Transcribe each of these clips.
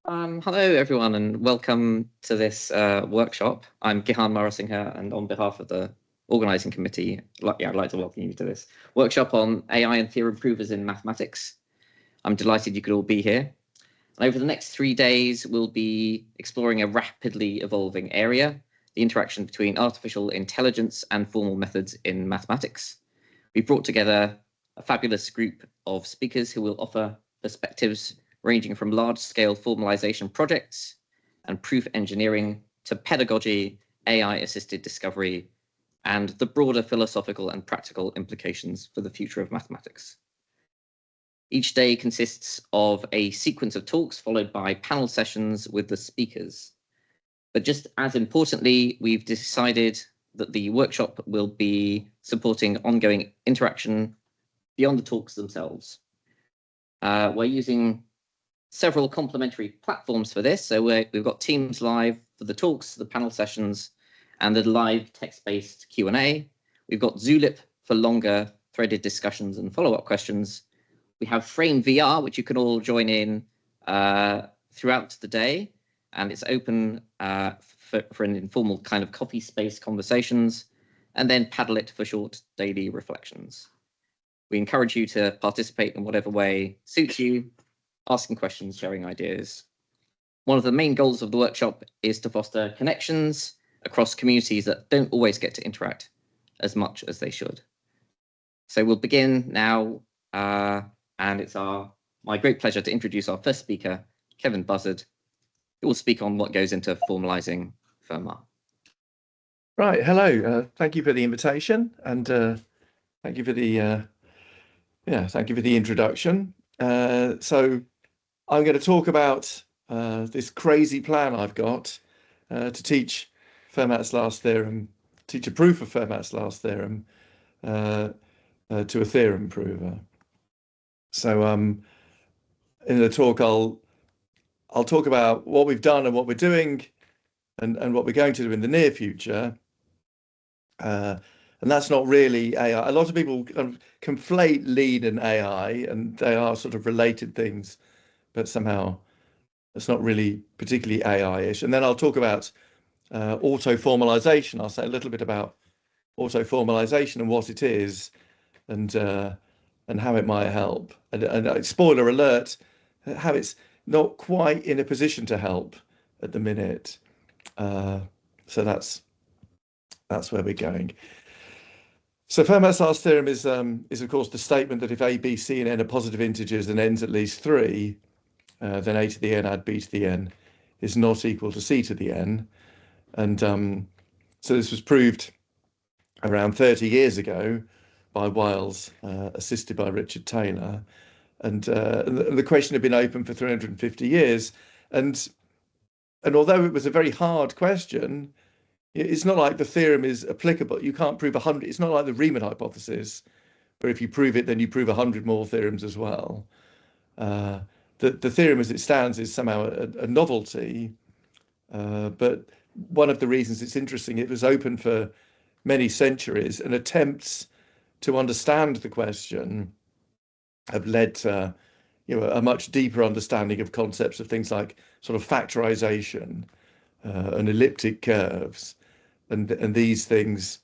Hello, everyone, and welcome to this workshop. I'm Gihan Marasinghe, and on behalf of the organising committee, I'd like to welcome you to this workshop on AI and theorem provers in mathematics. I'm delighted you could all be here. And over the next 3 days, we'll be exploring a rapidly evolving area, the interaction between artificial intelligence and formal methods in mathematics. We've brought together a fabulous group of speakers who will offer perspectives ranging from large-scale formalization projects and proof engineering to pedagogy, AI-assisted discovery, and the broader philosophical and practical implications for the future of mathematics. Each day consists of a sequence of talks followed by panel sessions with the speakers. But just as importantly, we've decided that the workshop will be supporting ongoing interaction beyond the talks themselves. We're using several complementary platforms for this. So we've got Teams Live for the talks, the panel sessions, and the live text-based Q&A. We've got Zulip for longer threaded discussions and follow-up questions. We have Frame VR, which you can all join in throughout the day, and it's open for an informal kind of coffee space conversations, and then Padlet for short daily reflections. We encourage you to participate in whatever way suits you, asking questions, sharing ideas. One of the main goals of the workshop is to foster connections across communities that don't always get to interact as much as they should. So we'll begin now, and it's my great pleasure to introduce our first speaker, Kevin Buzzard, who will speak on what goes into formalizing Fermat. Right, hello. Thank you for the invitation, and thank you for the introduction. So I'm going to talk about this crazy plan I've got to teach Fermat's last theorem, teach a proof of Fermat's last theorem to a theorem prover. So in the talk, I'll talk about what we've done and what we're doing, and what we're going to do in the near future. And that's not really AI. A lot of people conflate lean and AI, and they are sort of related things, but somehow it's not really particularly AI-ish. And then I'll talk about auto-formalization. I'll say a little bit about auto-formalization and what it is, and how it might help. And spoiler alert, how it's not quite in a position to help at the minute. So that's where we're going. So Fermat's last theorem is of course the statement that if a, b, c, and n are positive integers and n's at least 3, then a to the n add b to the n is not equal to c to the n. And so this was proved around 30 years ago by Wiles, assisted by Richard Taylor. And the question had been open for 350 years. And although it was a very hard question, it's not like the theorem is applicable. You can't prove 100. It's not like the Riemann hypothesis, where if you prove it, then you prove 100 more theorems as well. The theorem as it stands is somehow a novelty, but one of the reasons it's interesting, it was open for many centuries, and attempts to understand the question have led to a much deeper understanding of concepts of things like sort of factorization and elliptic curves. And these things,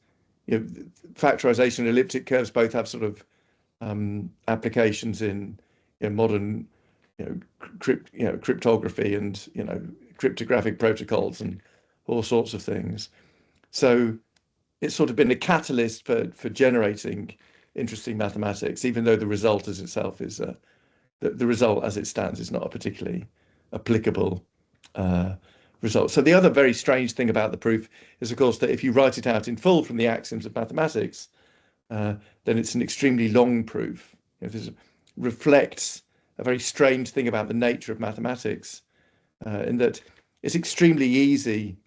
factorization and elliptic curves both have sort of applications in modern cryptography and cryptographic protocols and all sorts of things. So it's sort of been a catalyst for generating interesting mathematics, even though the result as itself is the result as it stands is not a particularly applicable result. So the other very strange thing about the proof is, of course, that if you write it out in full from the axioms of mathematics, then it's an extremely long proof. This reflects a very strange thing about the nature of mathematics, in that it's extremely easy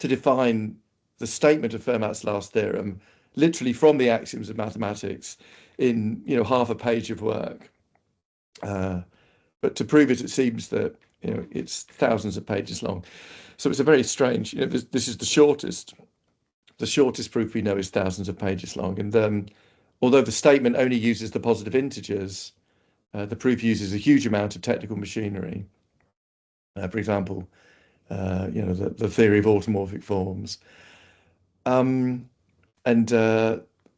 to define the statement of Fermat's last theorem literally from the axioms of mathematics in half a page of work. But to prove it, it seems that it's thousands of pages long. So it's a very strange. This is the shortest proof we know is thousands of pages long. And although the statement only uses the positive integers, the proof uses a huge amount of technical machinery. For example, the theory of automorphic forms. And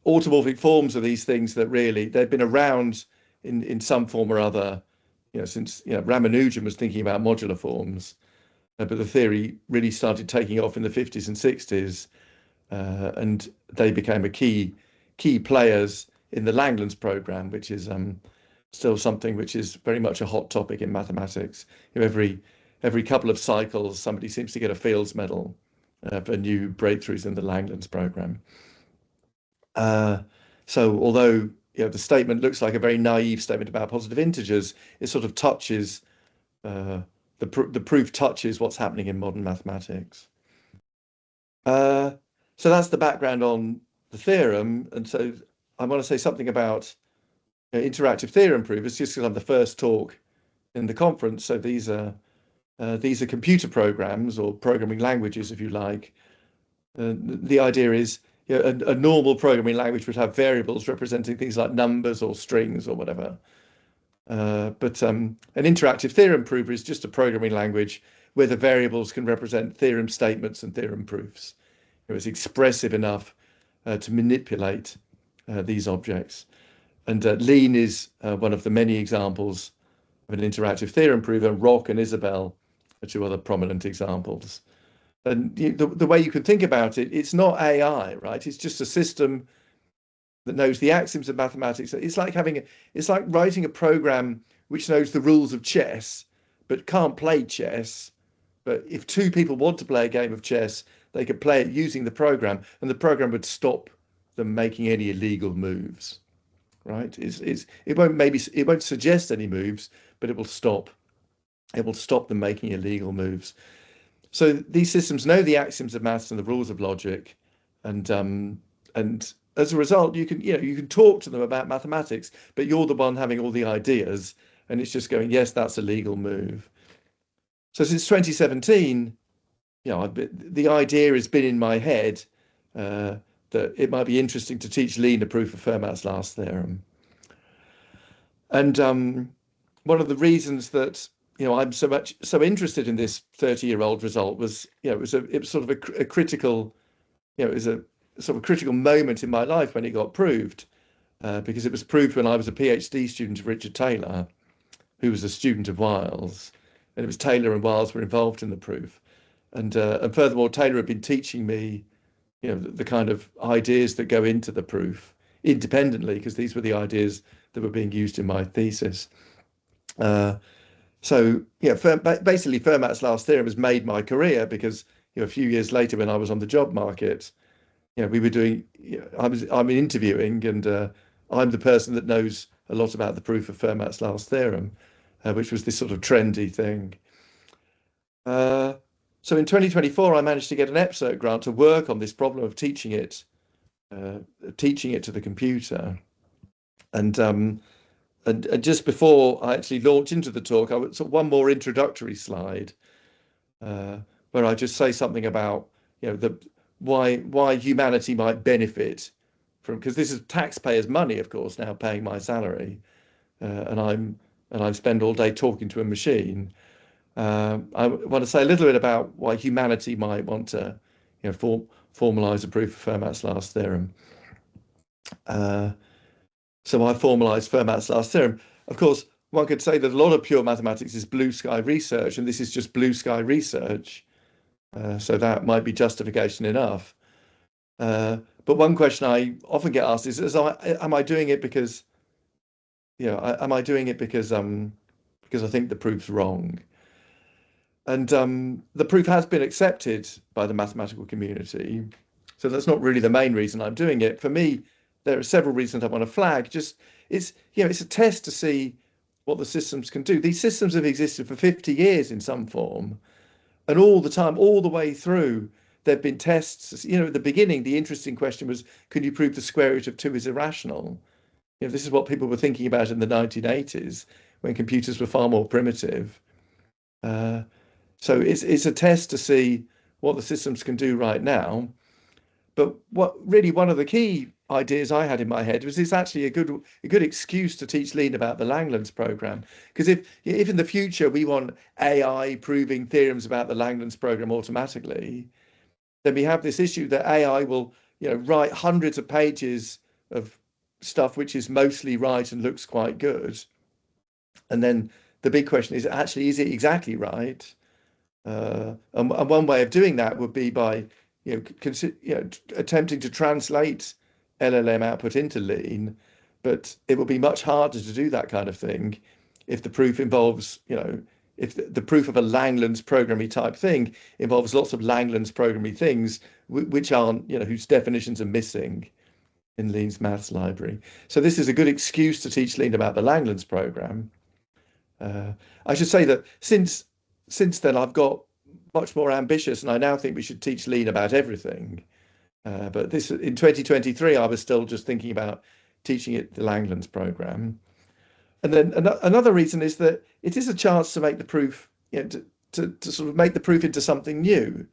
automorphic forms are these things that really they've been around in some form or other, since Ramanujan was thinking about modular forms, but the theory really started taking off in the 50s and 60s, and they became a key players in the Langlands program, which is still something which is very much a hot topic in mathematics. Every couple of cycles, somebody seems to get a Fields Medal for new breakthroughs in the Langlands program. So although the statement looks like a very naive statement about positive integers, it sort of touches the proof touches what's happening in modern mathematics. So that's the background on the theorem, and so I want to say something about interactive theorem provers, just because I'm the first talk in the conference. So these are computer programs or programming languages, if you like. The idea is a normal programming language would have variables representing things like numbers or strings or whatever. But an interactive theorem prover is just a programming language where the variables can represent theorem statements and theorem proofs. It's expressive enough to manipulate these objects. And Lean is one of the many examples of an interactive theorem prover. Rock and Isabelle are two other prominent examples. And the way you can think about it, it's not AI, right? It's just a system that knows the axioms of mathematics. It's like writing a program which knows the rules of chess, but can't play chess. But if two people want to play a game of chess, they could play it using the program, and the program would stop them making any illegal moves, right? It won't suggest any moves, but it will stop them making illegal moves. So these systems know the axioms of maths and the rules of logic, and as a result, you can talk to them about mathematics, but you're the one having all the ideas, and it's just going, yes, that's a legal move. So since 2017, the idea has been in my head that it might be interesting to teach Lean a proof of Fermat's last theorem. And one of the reasons that I'm so interested in this 30-year-old result was it was sort of a critical moment in my life when it got proved, because it was proved when I was a PhD student of Richard Taylor, who was a student of Wiles, and it was Taylor and Wiles were involved in the proof. And furthermore, Taylor had been teaching me, the kind of ideas that go into the proof independently, because these were the ideas that were being used in my thesis. So basically, Fermat's last theorem has made my career, because a few years later, when I was on the job market, we were doing. I'm interviewing, and I'm the person that knows a lot about the proof of Fermat's last theorem, which was this sort of trendy thing. So in 2024, I managed to get an EPSERT grant to work on this problem of teaching it to the computer. And just before I actually launch into the talk, I would one more introductory slide where I just say something about why humanity might benefit from, because this is taxpayers' money, of course, now paying my salary, and I spend all day talking to a machine. I want to say a little bit about why humanity might want to formalize a proof of Fermat's last theorem. So I formalized Fermat's last theorem. Of course, one could say that a lot of pure mathematics is blue sky research, and this is just blue sky research. So that might be justification enough. But one question I often get asked is am I doing it because, am I doing it because I think the proof's wrong? And the proof has been accepted by the mathematical community. So that's not really the main reason I'm doing it. For me, there are several reasons I want to flag. It's a test to see what the systems can do. These systems have existed for 50 years in some form. And all the time, all the way through, there've been tests. At the beginning, the interesting question was, can you prove the square root of 2 is irrational? This is what people were thinking about in the 1980s, when computers were far more primitive. So it's a test to see what the systems can do right now. But one of the key ideas I had in my head was it's actually a good excuse to teach Lean about the Langlands program. Because if in the future we want AI proving theorems about the Langlands program automatically, then we have this issue that AI will, write hundreds of pages of stuff which is mostly right and looks quite good. And then the big question is actually, is it exactly right? And one way of doing that would be by, attempting to translate LLM output into Lean, but it will be much harder to do that kind of thing if the proof involves, if the proof of a Langlands programmy type thing involves lots of Langlands programmy things which aren't, whose definitions are missing in Lean's maths library. So this is a good excuse to teach Lean about the Langlands program. I should say that since then I've got much more ambitious, and I now think we should teach Lean about everything. But this in 2023, I was still just thinking about teaching it the Langlands program. And then another reason is that it is a chance to make the proof, to sort of make the proof into something new.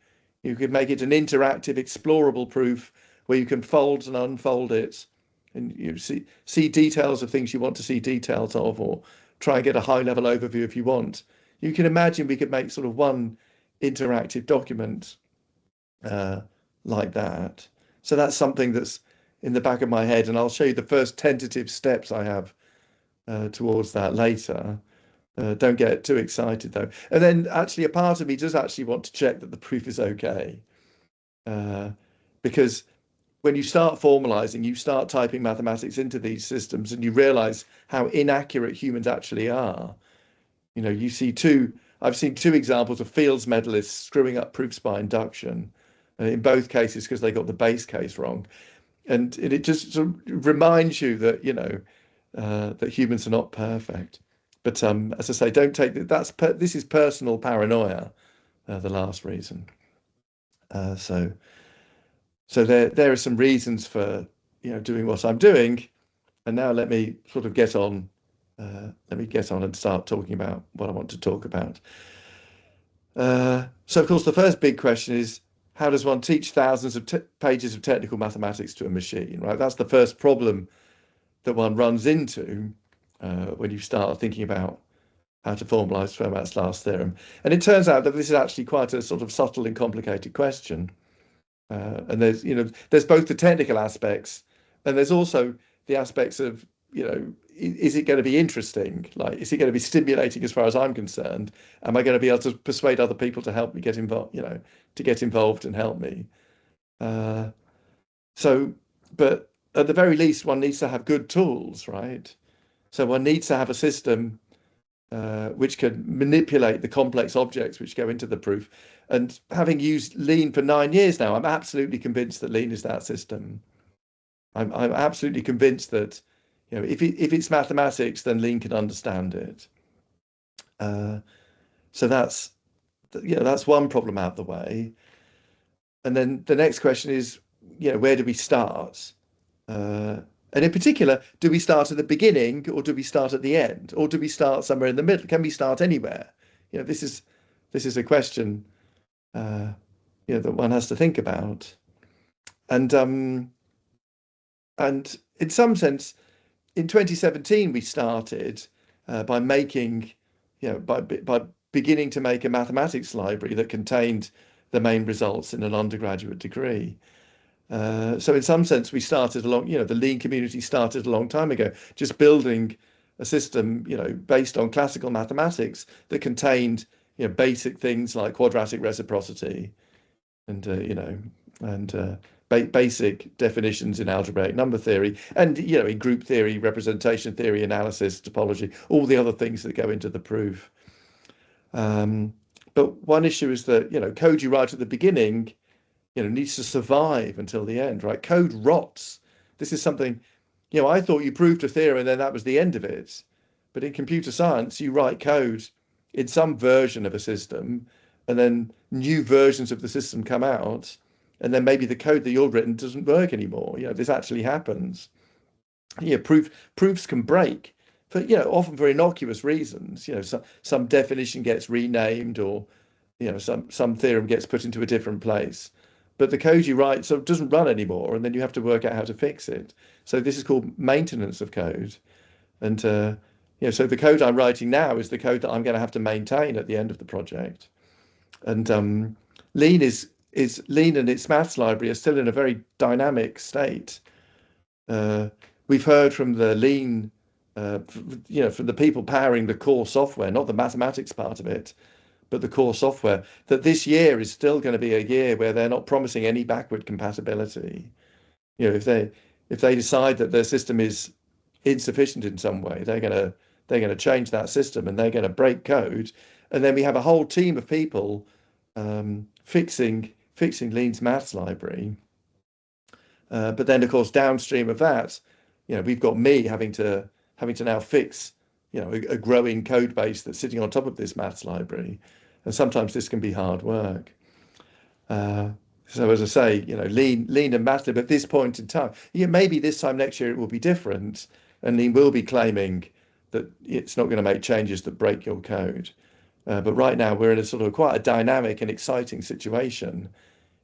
You could make it an interactive, explorable proof where you can fold and unfold it, and you see details of things you want to see details of, or try and get a high-level overview if you want. You can imagine we could make sort of one interactive document like that. So that's something that's in the back of my head, and I'll show you the first tentative steps I have towards that later. Don't get too excited though. And then actually a part of me does actually want to check that the proof is okay. Because when you start formalizing, you start typing mathematics into these systems and you realize how inaccurate humans actually are. I've seen two examples of Fields medalists screwing up proofs by induction, in both cases because they got the base case wrong. And it just sort of reminds you that, that humans are not perfect. But as I say, don't take that. This is personal paranoia, the last reason. So there are some reasons for, doing what I'm doing. And now let me sort of get on. Let me get on and start talking about what I want to talk about. So, of course, the first big question is, how does one teach thousands of pages of technical mathematics to a machine, right? That's the first problem that one runs into when you start thinking about how to formalize Fermat's last theorem. And it turns out that this is actually quite a sort of subtle and complicated question. And there's both the technical aspects and there's also the aspects of, is it going to be interesting? Like, is it going to be stimulating as far as I'm concerned? Am I going to be able to persuade other people to help me get involved, to get involved and help me? But at the very least, one needs to have good tools, right? So one needs to have a system which can manipulate the complex objects which go into the proof. And having used Lean for 9 years now, I'm absolutely convinced that Lean is that system. I'm absolutely convinced that, if it's mathematics, then Lean can understand it. So that's one problem out of the way. And then the next question is, where do we start? And in particular, do we start at the beginning or do we start at the end? Or do we start somewhere in the middle? Can we start anywhere? This is a question that one has to think about. And in some sense, in 2017, we started by making, by beginning to make a mathematics library that contained the main results in an undergraduate degree. So in some sense, we started along, the Lean community started a long time ago, just building a system, based on classical mathematics that contained, basic things like quadratic reciprocity and basic definitions in algebraic number theory and, in group theory, representation theory, analysis, topology, all the other things that go into the proof. But one issue is that, code you write at the beginning, needs to survive until the end, right? Code rots. This is something, I thought you proved a theorem and then that was the end of it. But in computer science, you write code in some version of a system and then new versions of the system come out. And then maybe the code that you've written doesn't work anymore. This actually happens. Proofs can break for, often for innocuous reasons. Some definition gets renamed or, some theorem gets put into a different place. but the code you write sort of doesn't run anymore, and then you have to work out how to fix it. So this is called maintenance of code. And so the code I'm writing now is the code that I'm going to have to maintain at the end of the project. And Lean is Lean and its maths library are still in a very dynamic state. We've heard from the Lean, from the people powering the core software, not the mathematics part of it, but the core software, that this year is still going to be a year where they're not promising any backward compatibility. If they decide that their system is insufficient in some way, they're going to change that system and they're going to break code, and then we have a whole team of people fixing Lean's maths library. But then, of course, downstream of that, we've got me having to now fix a growing code base that's sitting on top of this maths library, and sometimes this can be hard work. So as I say, Lean and maths lib at this point in time, maybe this time next year it will be different, and Lean will be claiming that it's not going to make changes that break your code. But right now we're in a sort of quite a dynamic and exciting situation,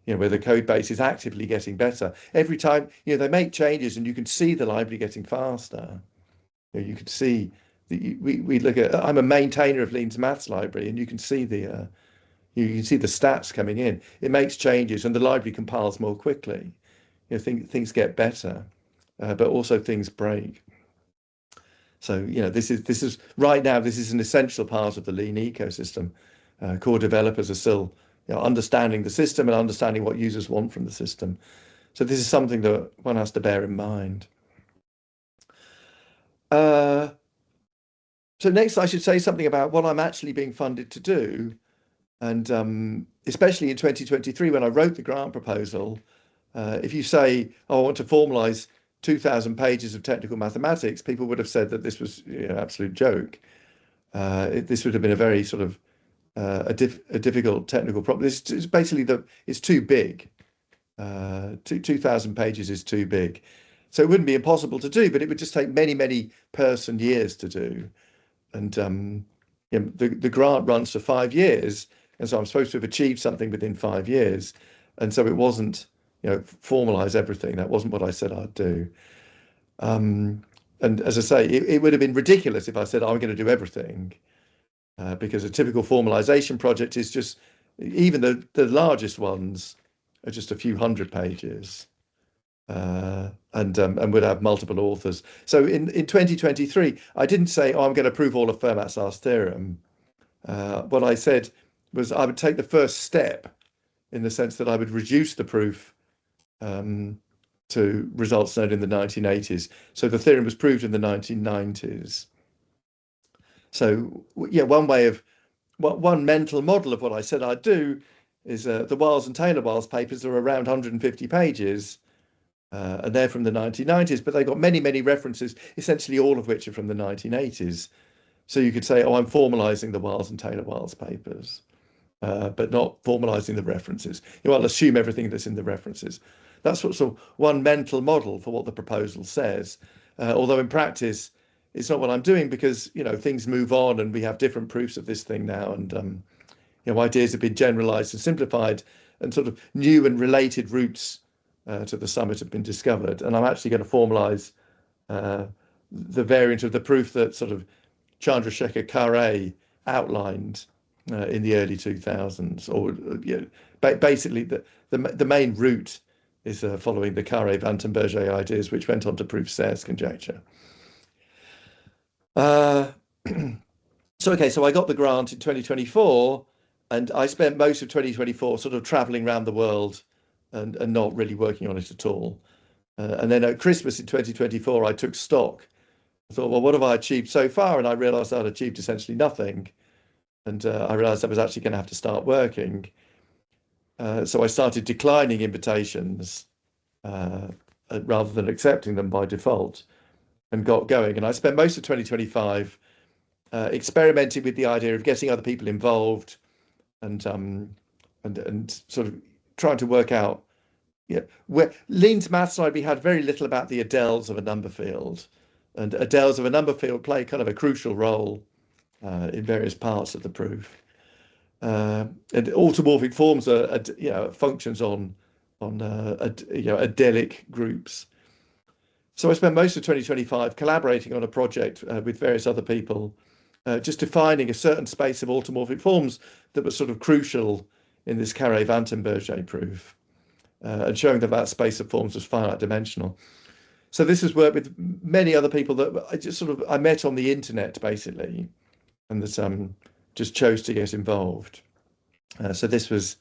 where the code base is actively getting better. Every time, they make changes and you can see the library getting faster. You can see we look at, I'm a maintainer of Lean's maths library, and you can see the stats coming in. It makes changes and the library compiles more quickly. Things get better, but also things break. So this is right now, this is an essential part of the Lean ecosystem. Core developers are still understanding the system and understanding what users want from the system. So this is something that one has to bear in mind. So next I should say something about what I'm actually being funded to do. And especially in 2023, when I wrote the grant proposal, if you say, oh, I want to formalize 2,000 pages of technical mathematics, people would have said that this was an absolute joke. This would have been a very sort of a difficult technical problem. It's basically it's too big. 2,000 pages is too big. So it wouldn't be impossible to do, but it would just take many, many person years to do. And the grant runs for 5 years. And so I'm supposed to have achieved something within 5 years. And so it wasn't, formalize everything. That wasn't what I said I'd do. And as I say, it would have been ridiculous if I said I'm going to do everything, because a typical formalization project is just, even the largest ones are just a few hundred pages, and would have multiple authors. So in 2023, I didn't say, oh, I'm going to prove all of Fermat's last theorem. What I said was I would take the first step, in the sense that I would reduce the proof to results known in the 1980s. So the theorem was proved in the 1990s. So one mental model of what I said I'd do is the Wiles and Taylor-Wiles papers are around 150 pages, and they're from the 1990s, but they've got many, many references, essentially all of which are from the 1980s. So you could say, oh, I'm formalizing the Wiles and Taylor-Wiles papers, but not formalizing the references. I'll assume everything that's in the references. That's sort of one mental model for what the proposal says. Although in practice, it's not what I'm doing, because, things move on and we have different proofs of this thing now. And, ideas have been generalized and simplified, and sort of new and related routes to the summit have been discovered. And I'm actually going to formalize the variant of the proof that sort of Chandrasekhar Kare outlined in the early 2000s, or basically the main route is following the Kare-Vandenberg ideas, which went on to prove Serre's conjecture. So I got the grant in 2024, and I spent most of 2024 sort of traveling around the world and not really working on it at all. And then at Christmas in 2024, I took stock. I thought, well, what have I achieved so far? And I realized I'd achieved essentially nothing. And I realized I was actually going to have to start working. So I started declining invitations rather than accepting them by default, and got going. And I spent most of 2025 experimenting with the idea of getting other people involved, and sort of trying to work out, where Lean's maths library had very little about the adels of a number field, and adels of a number field play kind of a crucial role in various parts of the proof. And automorphic forms are functions on adelic groups. So I spent most of 2025 collaborating on a project with various other people, just defining a certain space of automorphic forms that was sort of crucial in this Carré-Vandenberger proof, and showing that space of forms was finite dimensional. So this was work with many other people that I met on the internet basically, and that just chose to get involved. So this was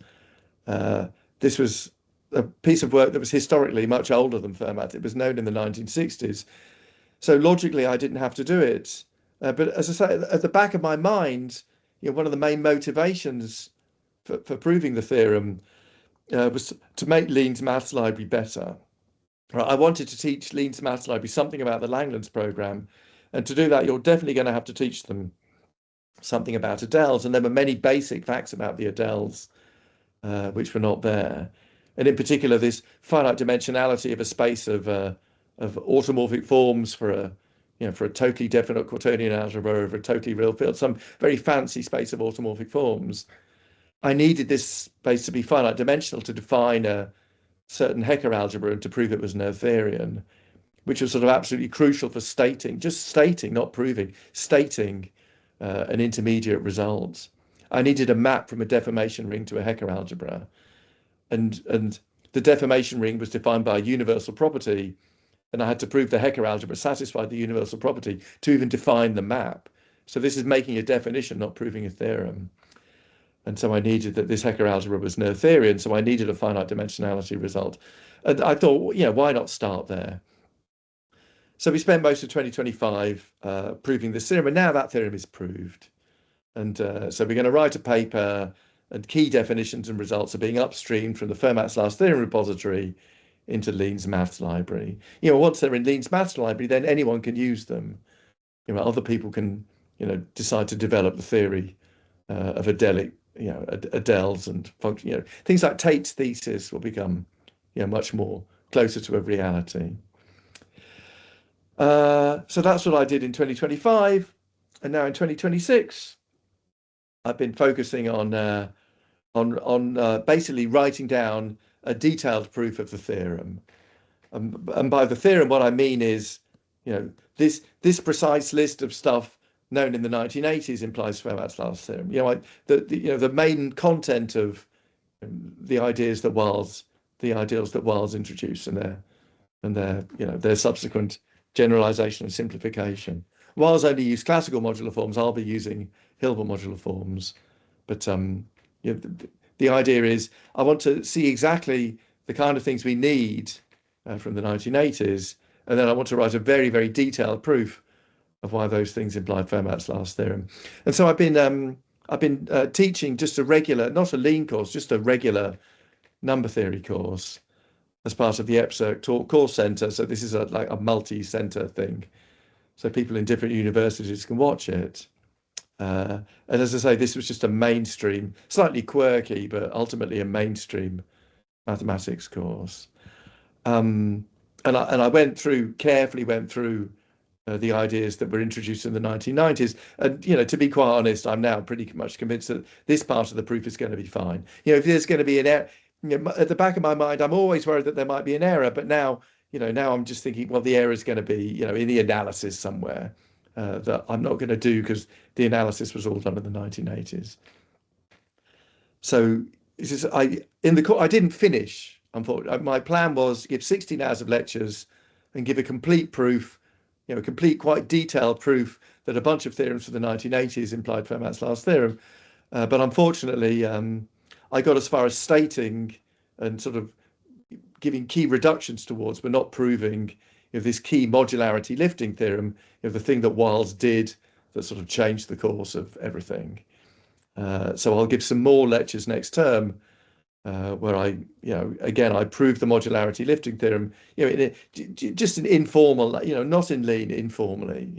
a piece of work that was historically much older than Fermat. It was known in the 1960s. So logically, I didn't have to do it. But as I say, at the back of my mind, one of the main motivations for proving the theorem was to make Lean's maths library better. Right, I wanted to teach Lean's maths library something about the Langlands program. And to do that, you're definitely going to have to teach them something about Adels. And there were many basic facts about the Adels which were not there. And in particular, this finite dimensionality of a space of automorphic forms for a totally definite quaternion algebra over a totally real field, some very fancy space of automorphic forms. I needed this space to be finite dimensional to define a certain Hecker algebra and to prove it was Noetherian, which was sort of absolutely crucial for just stating, not proving, stating an intermediate result. I needed a map from a deformation ring to a Hecker algebra. And the deformation ring was defined by a universal property, and I had to prove the Hecker algebra satisfied the universal property to even define the map. So this is making a definition, not proving a theorem. And so I needed that this Hecker algebra was Noetherian, so I needed a finite dimensionality result. And I thought, why not start there? So we spent most of 2025 proving this theorem, and now that theorem is proved. And so we're going to write a paper, and key definitions and results are being upstreamed from the Fermat's last theorem repository into Lean's maths library. Once they're in Lean's maths library, then anyone can use them. Other people can, decide to develop the theory of adelic, Adels and function. Things like Tate's thesis will become, much more closer to a reality. So that's what I did in 2025, and now in 2026. I've been focusing on basically writing down a detailed proof of the theorem. And by the theorem, what I mean is, this precise list of stuff known in the 1980s implies Fermat's last theorem. The main content of the ideas that Wiles introduced and their subsequent generalization and simplification. Wiles only used classical modular forms. I'll be using Hilbert modular forms, but the idea is I want to see exactly the kind of things we need from the 1980s, and then I want to write a very, very detailed proof of why those things imply Fermat's last theorem. And so I've been teaching just a regular, not a lean course, just a regular number theory course as part of the EPSERC course center. So this is like a multi-center thing, so people in different universities can watch it. And as I say, this was just a mainstream, slightly quirky, but ultimately a mainstream mathematics course. And I carefully went through the ideas that were introduced in the 1990s. And, to be quite honest, I'm now pretty much convinced that this part of the proof is going to be fine. If there's going to be an error, at the back of my mind, I'm always worried that there might be an error. But now, now I'm just thinking, well, the error is going to be, in the analysis somewhere that I'm not going to do because the analysis was all done in the 1980s. So I didn't finish. Unfortunately, my plan was to give 16 hours of lectures and give a complete proof, a complete, quite detailed proof that a bunch of theorems from the 1980s implied Fermat's last theorem. But unfortunately, I got as far as stating and sort of giving key reductions towards, but not proving this key modularity lifting theorem, the thing that Wiles did that sort of changed the course of everything. So I'll give some more lectures next term where I prove the modularity lifting theorem, just an informal, not in lean, informally,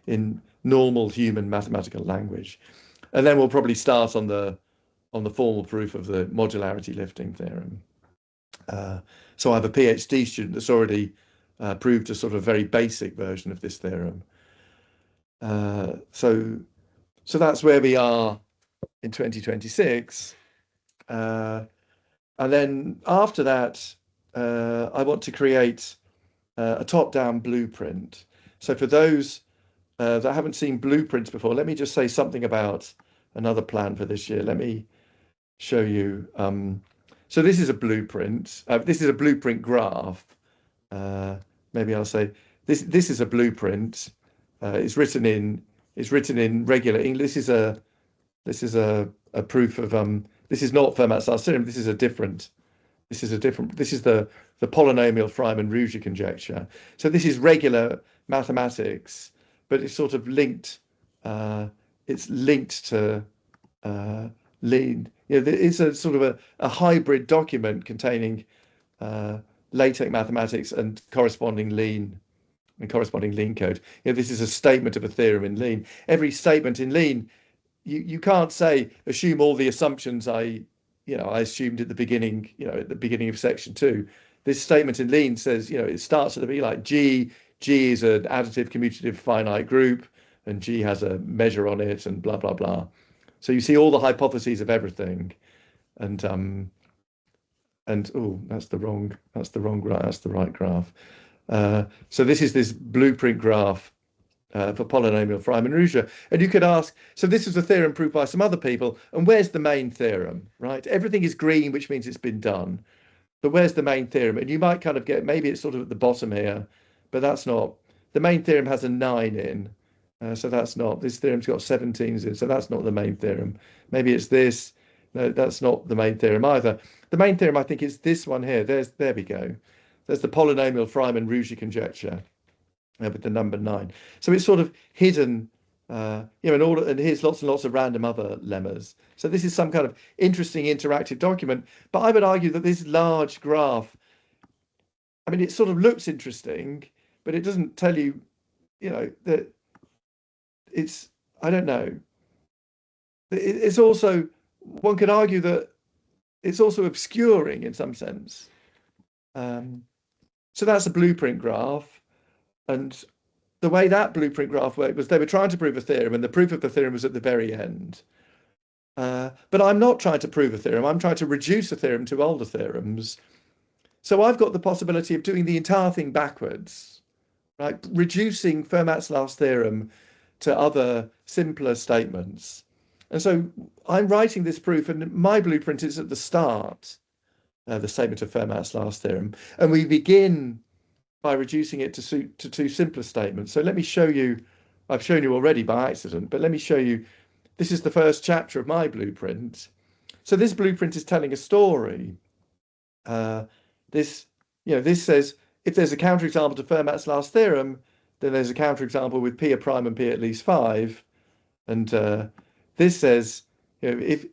in normal human mathematical language. And then we'll probably start on the formal proof of the modularity lifting theorem. So I have a PhD student that's already proved a sort of very basic version of this theorem. So that's where we are in 2026. And then after that, I want to create a top-down blueprint. So for those that haven't seen blueprints before, let me just say something about another plan for this year. Let me show you. So this is a blueprint. This is a blueprint graph. Maybe I'll say this is a blueprint. It's written in regular English. This is a proof of this is not Fermat's last theorem. This is the polynomial Feynman-Rouget conjecture. So this is regular mathematics, but it's sort of linked. It's linked to lean. It's a sort of a hybrid document containing LaTeX mathematics and corresponding lean code. This is a statement of a theorem in lean. Every statement in lean, you can't say assume all the assumptions I assumed at the beginning, at the beginning of section 2. This statement in lean says, it starts at the beginning like G is an additive commutative finite group, and G has a measure on it, and blah blah blah. So you see all the hypotheses of everything, and oh, that's the right graph. So this is this blueprint graph for polynomial Feynman-Rouget. And you could ask, so this is a theorem proved by some other people, and where's the main theorem, right? Everything is green, which means it's been done. But where's the main theorem? And you might kind of get, maybe it's sort of at the bottom here, but that's not. The main theorem has a 9 in. So that's not, this theorem's got 17s in, so that's not the main theorem. Maybe it's this. No, that's not the main theorem either. The main theorem, I think, is this one here. There we go. There's the polynomial Feynman-Rouget conjecture with the number 9. So it's sort of hidden, and here's lots and lots of random other lemmas. So this is some kind of interesting interactive document. But I would argue that this large graph, I mean, it sort of looks interesting, but it doesn't tell you, that it's, I don't know. It's also, one could argue that it's also obscuring in some sense. So that's a blueprint graph. And the way that blueprint graph worked was they were trying to prove a theorem, and the proof of the theorem was at the very end. But I'm not trying to prove a theorem. I'm trying to reduce a theorem to older theorems. So I've got the possibility of doing the entire thing backwards, right? Reducing Fermat's last theorem to other simpler statements. And so I'm writing this proof, and my blueprint is at the start, the statement of Fermat's last theorem. And we begin by reducing it to two simpler statements. So let me show you, I've shown you already by accident, but let me show you, this is the first chapter of my blueprint. So this blueprint is telling a story. This says, if there's a counterexample to Fermat's last theorem, then there's a counterexample with P a prime and P at least 5. And this says, if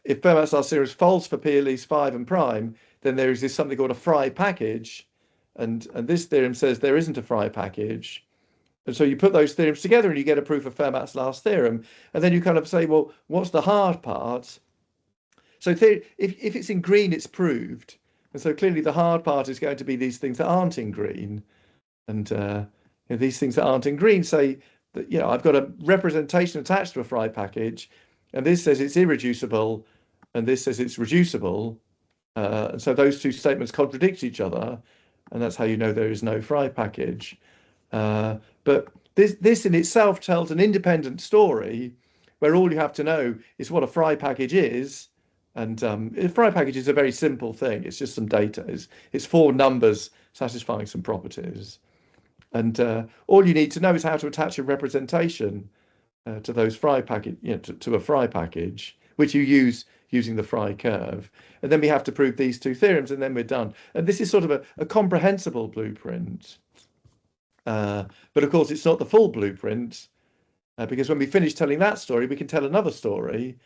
Fermat's last theorem is false for P at least 5 and prime, then there is something called a Frey package. And this theorem says there isn't a Frey package. And so you put those theorems together and you get a proof of Fermat's last theorem. And then you kind of say, well, what's the hard part? So if it's in green, it's proved. And so clearly the hard part is going to be these things that aren't in green. And these things that aren't in green say that, I've got a representation attached to a Frey package. And this says it's irreducible. And this says it's reducible. And so those two statements contradict each other. And that's how you know there is no Frey package. But this in itself tells an independent story where all you have to know is what a Frey package is. And a Frey package is a very simple thing. It's just some data. It's 4 numbers satisfying some properties. And all you need to know is how to attach a representation to those Frey package, to a Frey package, which you use using the Frey curve. And then we have to prove these 2 theorems, and then we're done. And this is sort of a comprehensible blueprint. But of course, it's not the full blueprint, because when we finish telling that story, we can tell another story,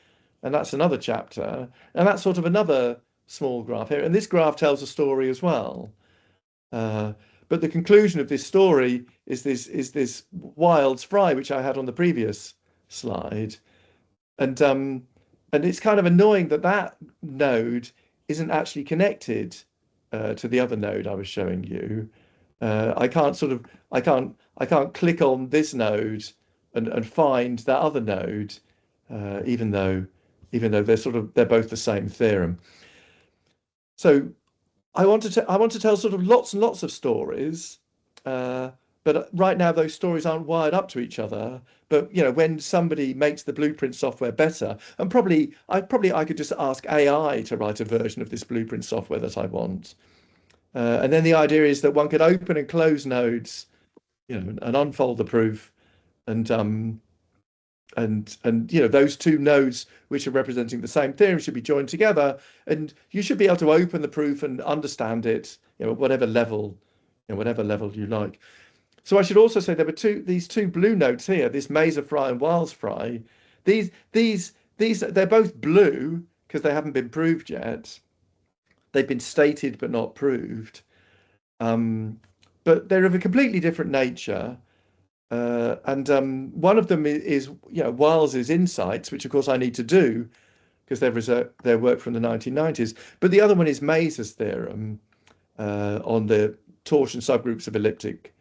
and that's another chapter. And that's sort of another small graph here. And this graph tells a story as well. But the conclusion of this story is this Wilds Frey, which I had on the previous slide. And it's kind of annoying that node isn't actually connected to the other node I was showing you. I can't click on this node and find that other node, even though they're both the same theorem. So I want to tell sort of lots and lots of stories, but right now those stories aren't wired up to each other. But when somebody makes the blueprint software better, and I could just ask AI to write a version of this blueprint software that I want. And then the idea is that one could open and close nodes, and unfold the proof, and those two nodes which are representing the same theorem should be joined together, and you should be able to open the proof and understand it, at whatever level, you like. So I should also say there were these two blue nodes here, this Maser-Frye and Wiles-Frye. These they're both blue because they haven't been proved yet. They've been stated but not proved. But they're of a completely different nature. And one of them is Wiles's insights, which of course I need to do because their work from the 1990s. But the other one is Maser's theorem on the torsion subgroups of elliptic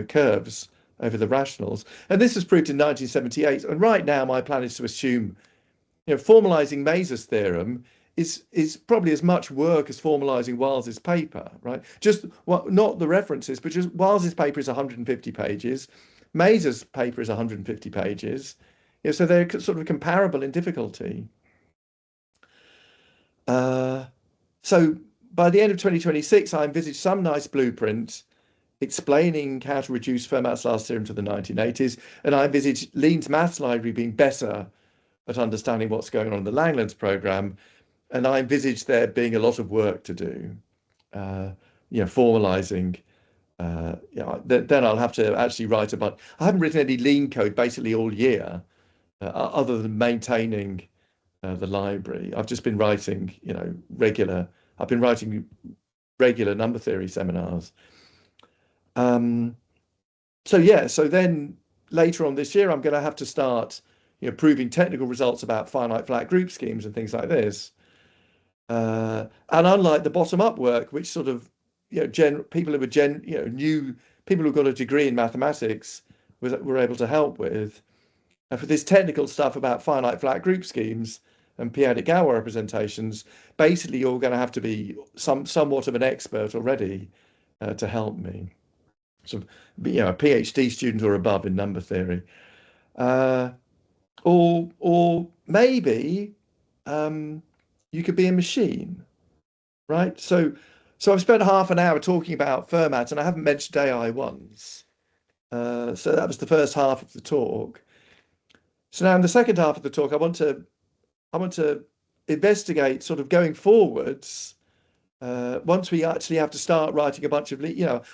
curves over the rationals. And this was proved in 1978. And right now my plan is to assume, formalizing Maser's theorem is probably as much work as formalizing Wiles's paper, right? Just not the references, but just Wiles's paper is 150 pages. Maser's paper is 150 pages. So they're sort of comparable in difficulty. So by the end of 2026, I envisage some nice blueprint explaining how to reduce Fermat's last theorem to the 1980s. And I envisage Lean's maths library being better at understanding what's going on in the Langlands program. And I envisage there being a lot of work to do, formalizing. Then I'll have to actually write I haven't written any Lean code basically all year, other than maintaining the library. I've just been writing, I've been writing regular number theory seminars. So then later on this year, I'm going to have to start, proving technical results about finite flat group schemes and things like this. And unlike the bottom-up work, which sort of, people who were people who got a degree in mathematics were able to help with. And for this technical stuff about finite flat group schemes and periodic Galois representations, basically you're going to have to be somewhat of an expert already to help me. So, a PhD student or above in number theory, or maybe you could be a machine, right? So I've spent half an hour talking about Fermat, and I haven't mentioned AI once. So that was the first half of the talk. So now in the second half of the talk, I want to investigate sort of going forwards. Once we actually have to start writing a bunch of,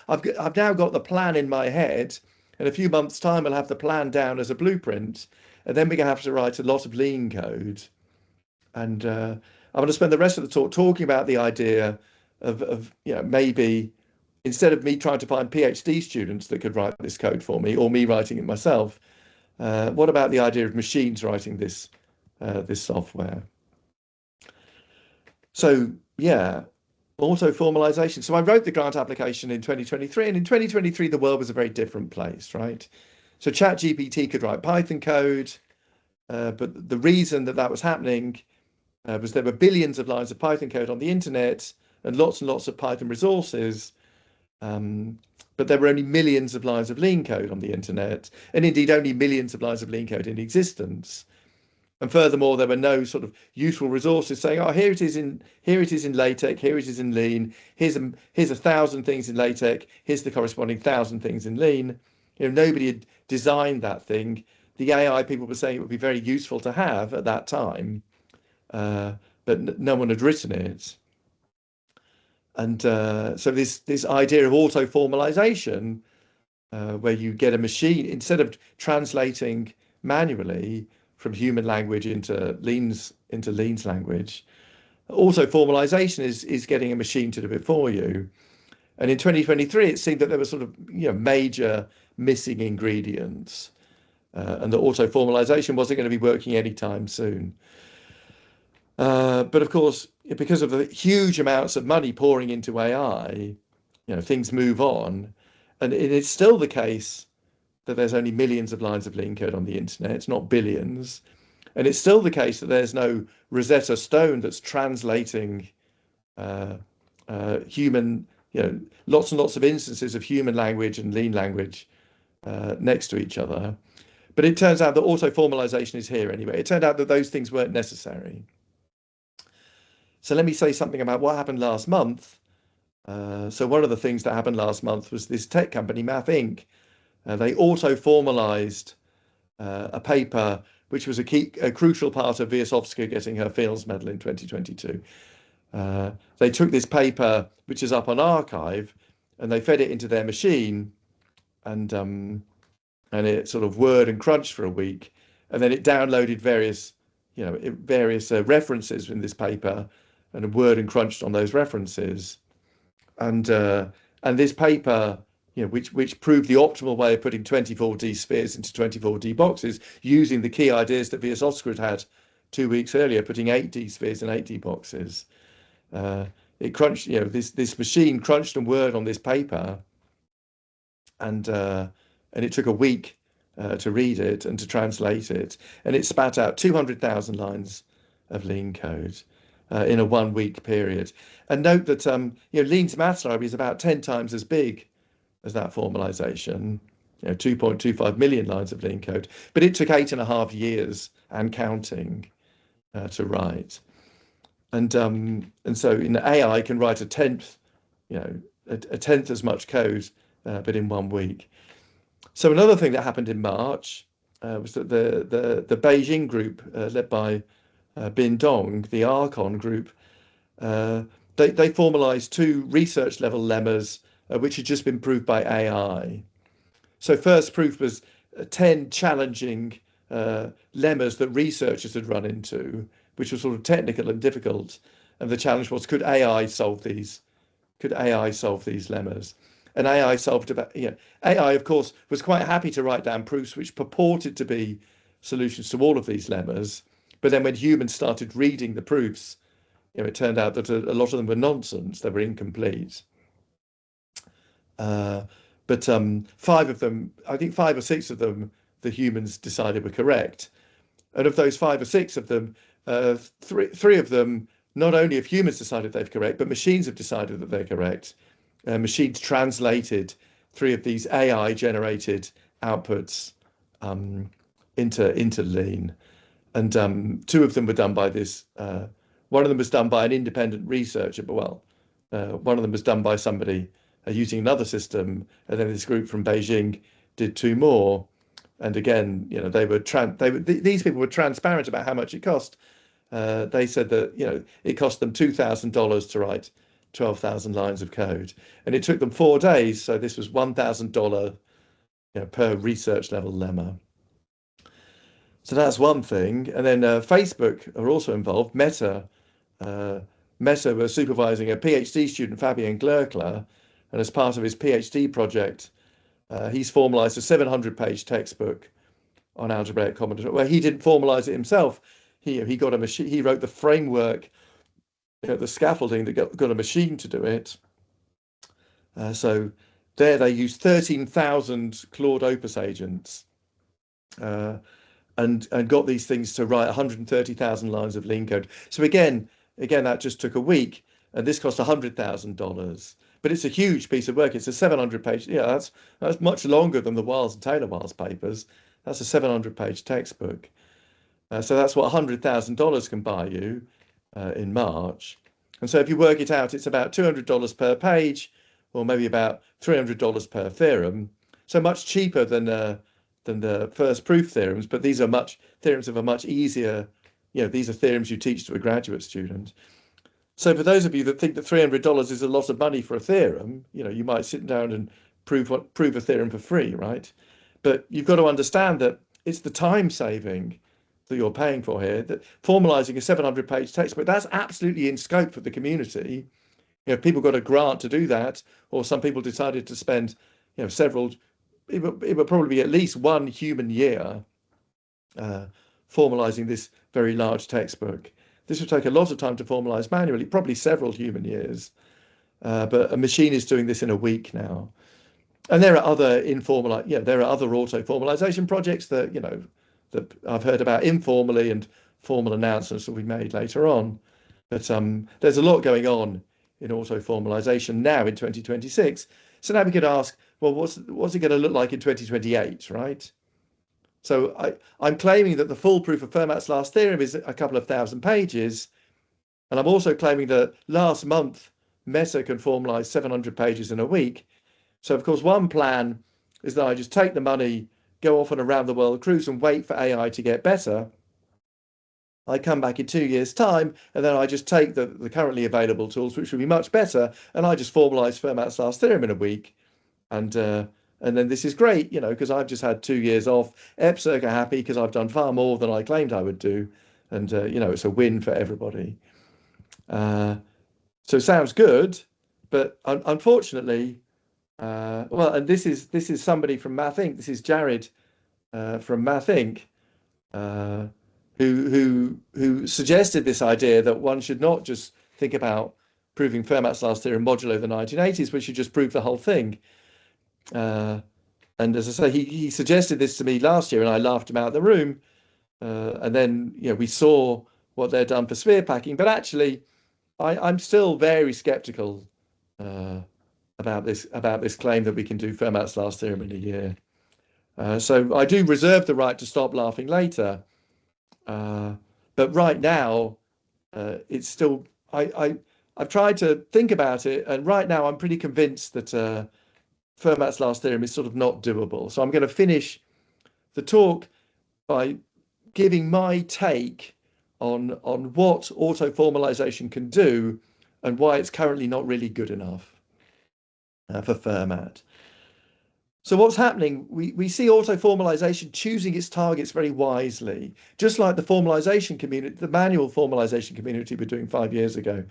I've now got the plan in my head. In a few months' time, I'll have the plan down as a blueprint, and then we're going to have to write a lot of Lean code. And I'm going to spend the rest of the talk talking about the idea of maybe instead of me trying to find PhD students that could write this code for me, or me writing it myself, what about the idea of machines writing this software? So yeah, auto-formalization. So I wrote the grant application in 2023, and in 2023 the world was a very different place, right? So ChatGPT could write Python code, but the reason that was happening was there were billions of lines of Python code on the internet and lots of Python resources, but there were only millions of lines of Lean code on the internet, and indeed only millions of lines of Lean code in existence. And furthermore, there were no sort of useful resources saying, oh, here it is in LaTeX, here it is in Lean, here's 1,000 things in LaTeX, here's the corresponding 1,000 things in Lean. Nobody had designed that thing. The AI people were saying it would be very useful to have at that time, but no one had written it. And so this idea of auto-formalization, where you get a machine, instead of translating manually from human language into Lean's language, auto-formalization is getting a machine to do it for you. And in 2023, it seemed that there were sort of major missing ingredients, and that auto-formalization wasn't going to be working anytime soon. But of course, because of the huge amounts of money pouring into AI, things move on, and it is still the case that there's only millions of lines of Lean code on the internet, not billions. And it's still the case that there's no Rosetta Stone that's translating human, lots and lots of instances of human language and lean language next to each other. But it turns out that auto-formalization is here anyway. It turned out that those things weren't necessary. So let me say something about what happened last month. So one of the things that happened last month was this tech company, Math Inc. They auto-formalized a paper which was a crucial part of Wiesowska getting her Fields Medal in 2022. They took this paper, which is up on archive, and they fed it into their machine, and it sort of whirred and crunched for a week, and then it downloaded various references in this paper, and whirred and crunched on those references, and this paper, which proved the optimal way of putting 24D spheres into 24D boxes using the key ideas that Wiesowska had 2 weeks earlier, putting 8D spheres in 8D boxes. It crunched, this machine crunched and whirred on this paper, and it took a week to read it and to translate it, and it spat out 200,000 lines of lean code in a 1 week period. And note that Lean's maths library is about 10 times as big as that formalization, 2.25 million lines of lean code, but it took 8.5 years and counting to write. And so in AI can write a tenth as much code, but in 1 week. So another thing that happened in March was that the Beijing group, led by Bin Dong, the Archon group, they formalized 2 research level lemmas, which had just been proved by AI. So first proof was 10 challenging lemmas that researchers had run into, which was sort of technical and difficult. And the challenge was, could AI solve these? Could AI solve these lemmas? And AI solved AI, of course, was quite happy to write down proofs which purported to be solutions to all of these lemmas. But then when humans started reading the proofs, it turned out that a lot of them were nonsense. They were incomplete. But 5 of them, I think 5 or 6 of them, the humans decided were correct. And of those 5 or 6 of them, 3 of them, not only have humans decided they're correct, but machines have decided that they're correct. Machines translated 3 of these AI-generated outputs into Lean. And 2 of them were done by this. One of them was done by an independent researcher, but one of them was done by somebody using another system, and then this group from Beijing did 2 more. And again, these people were transparent about how much it cost. They said that it cost them $2,000 to write 12,000 lines of code, and it took them 4 days. So this was $1,000 per research level lemma. So that's one thing. And then Facebook are also involved. Meta were supervising a PhD student, Fabien Glerkler, and as part of his PhD project, he's formalized a 700-page textbook on algebraic combinatorics. Well, he didn't formalize it himself. He got a machine. He wrote the framework, the scaffolding that got a machine to do it. So there they used 13,000 Claude Opus agents, and got these things to write 130,000 lines of lean code. So again, that just took a week, and this cost $100,000. But it's a huge piece of work. It's a 700-page. That's much longer than the Wiles and Taylor-Wiles papers. That's a 700-page textbook. So that's what $100,000 can buy you in March. And so if you work it out, it's about $200 per page, or maybe about $300 per theorem. So much cheaper than the first proof theorems, but these are theorems of a much easier. These are theorems you teach to a graduate student. So for those of you that think that $300 is a lot of money for a theorem, you might sit down and prove a theorem for free, right? But you've got to understand that it's the time saving that you're paying for here. That formalizing a 700-page textbook, that's absolutely in scope for the community. People got a grant to do that, or some people decided to spend, several. It would probably be at least 1 human year formalizing this very large textbook. This would take a lot of time to formalize manually, probably several human years. But a machine is doing this in a week now. And there are other there are other auto-formalization projects that, that I've heard about informally, and formal announcements will be made later on. But there's a lot going on in auto-formalization now in 2026. So now we could ask, well, what's it going to look like in 2028, right? So I'm claiming that the full proof of Fermat's last theorem is a couple of thousand pages. And I'm also claiming that last month, Meta can formalize 700 pages in a week. So, of course, one plan is that I just take the money, go off on a round the world cruise and wait for AI to get better. I come back in 2 years' time, and then I just take the currently available tools, which would be much better, and I just formalize Fermat's last theorem in a week. And then this is great, because I've just had 2 years off. EPSERC are happy because I've done far more than I claimed I would do. And, it's a win for everybody. So sounds good, but unfortunately, and this is somebody from Math Inc. This is Jared from Math Inc. Who suggested this idea that one should not just think about proving Fermat's last theorem modulo the 1980s, but should just prove the whole thing. And as I say, he suggested this to me last year, and I laughed him out of the room. And then we saw what they'd done for sphere packing, but actually, I'm still very skeptical about this claim that we can do Fermat's last theorem in a year. So I do reserve the right to stop laughing later, but right now it's still I've tried to think about it, and right now I'm pretty convinced that Fermat's last theorem is sort of not doable. So I'm going to finish the talk by giving my take on what auto-formalization can do and why it's currently not really good enough for Fermat. So what's happening? We see auto-formalization choosing its targets very wisely, just like the formalization community, the manual formalization community were doing 5 years ago.